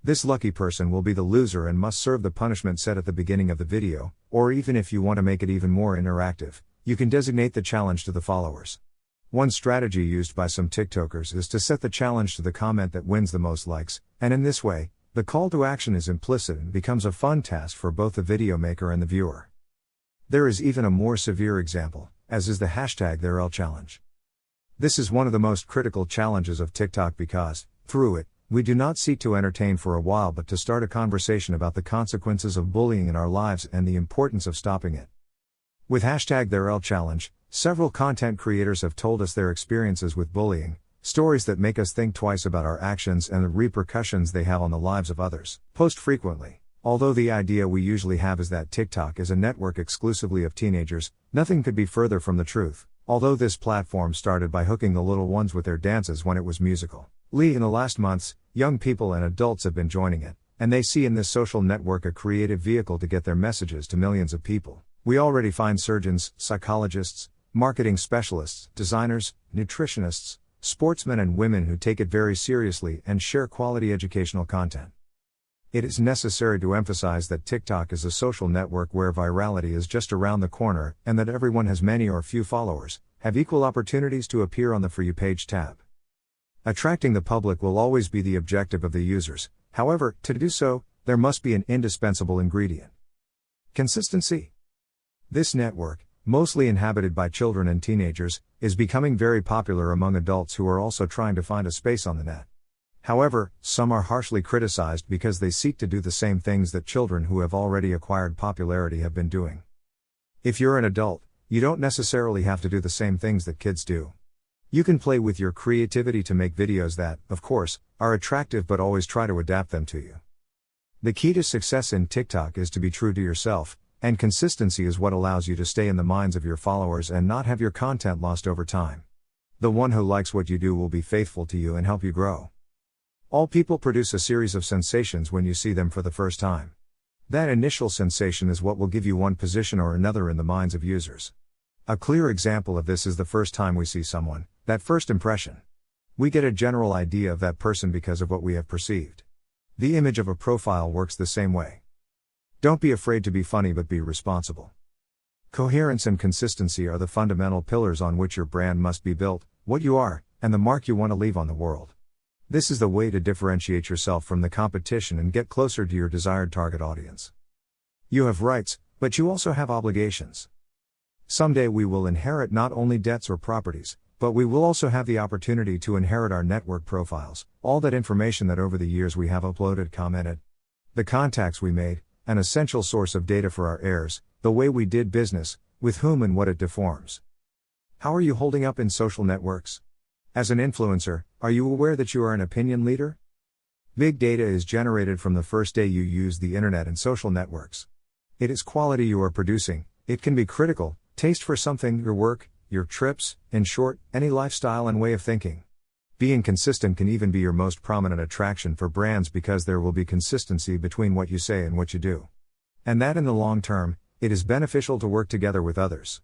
[SPEAKER 1] This lucky person will be the loser and must serve the punishment set at the beginning of the video, or even if you want to make it even more interactive, you can designate the challenge to the followers. One strategy used by some TikTokers is to set the challenge to the comment that wins the most likes, and in this way, the call to action is implicit and becomes a fun task for both the video maker and the viewer. There is even a more severe example, as is the hashtag ThereL challenge. This is one of the most critical challenges of TikTok because, through it, we do not seek to entertain for a while but to start a conversation about the consequences of bullying in our lives and the importance of stopping it. With hashtag ThereL challenge, several content creators have told us their experiences with bullying, stories that make us think twice about our actions and the repercussions they have on the lives of others. Post frequently. Although the idea we usually have is that TikTok is a network exclusively of teenagers, nothing could be further from the truth. Although this platform started by hooking the little ones with their dances when it was musical. In the last months, young people and adults have been joining it, and they see in this social network a creative vehicle to get their messages to millions of people. We already find surgeons, psychologists, marketing specialists, designers, nutritionists, sportsmen and women who take it very seriously and share quality educational content. It is necessary to emphasize that TikTok is a social network where virality is just around the corner, and that everyone has many or few followers, have equal opportunities to appear on the For You page tab. Attracting the public will always be the objective of the users. However, to do so, there must be an indispensable ingredient. Consistency. This network, mostly inhabited by children and teenagers, is becoming very popular among adults who are also trying to find a space on the net. However, some are harshly criticized because they seek to do the same things that children who have already acquired popularity have been doing. If you're an adult, you don't necessarily have to do the same things that kids do. You can play with your creativity to make videos that, of course, are attractive but always try to adapt them to you. The key to success in TikTok is to be true to yourself, and consistency is what allows you to stay in the minds of your followers and not have your content lost over time. The one who likes what you do will be faithful to you and help you grow. All people produce a series of sensations when you see them for the first time. That initial sensation is what will give you one position or another in the minds of users. A clear example of this is the first time we see someone, that first impression. We get a general idea of that person because of what we have perceived. The image of a profile works the same way. Don't be afraid to be funny, but be responsible. Coherence and consistency are the fundamental pillars on which your brand must be built, what you are, and the mark you want to leave on the world. This is the way to differentiate yourself from the competition and get closer to your desired target audience. You have rights, but you also have obligations. Someday we will inherit not only debts or properties, but we will also have the opportunity to inherit our network profiles, all that information that over the years we have uploaded, commented. The contacts we made, an essential source of data for our heirs, the way we did business, with whom and what it deforms. How are you holding up in social networks? As an influencer, are you aware that you are an opinion leader? Big data is generated from the first day you use the internet and social networks. It is quality you are producing, it can be critical, taste for something, your work, your trips, in short, any lifestyle and way of thinking. Being consistent can even be your most prominent attraction for brands because there will be consistency between what you say and what you do. And that in the long term, it is beneficial to work together with others.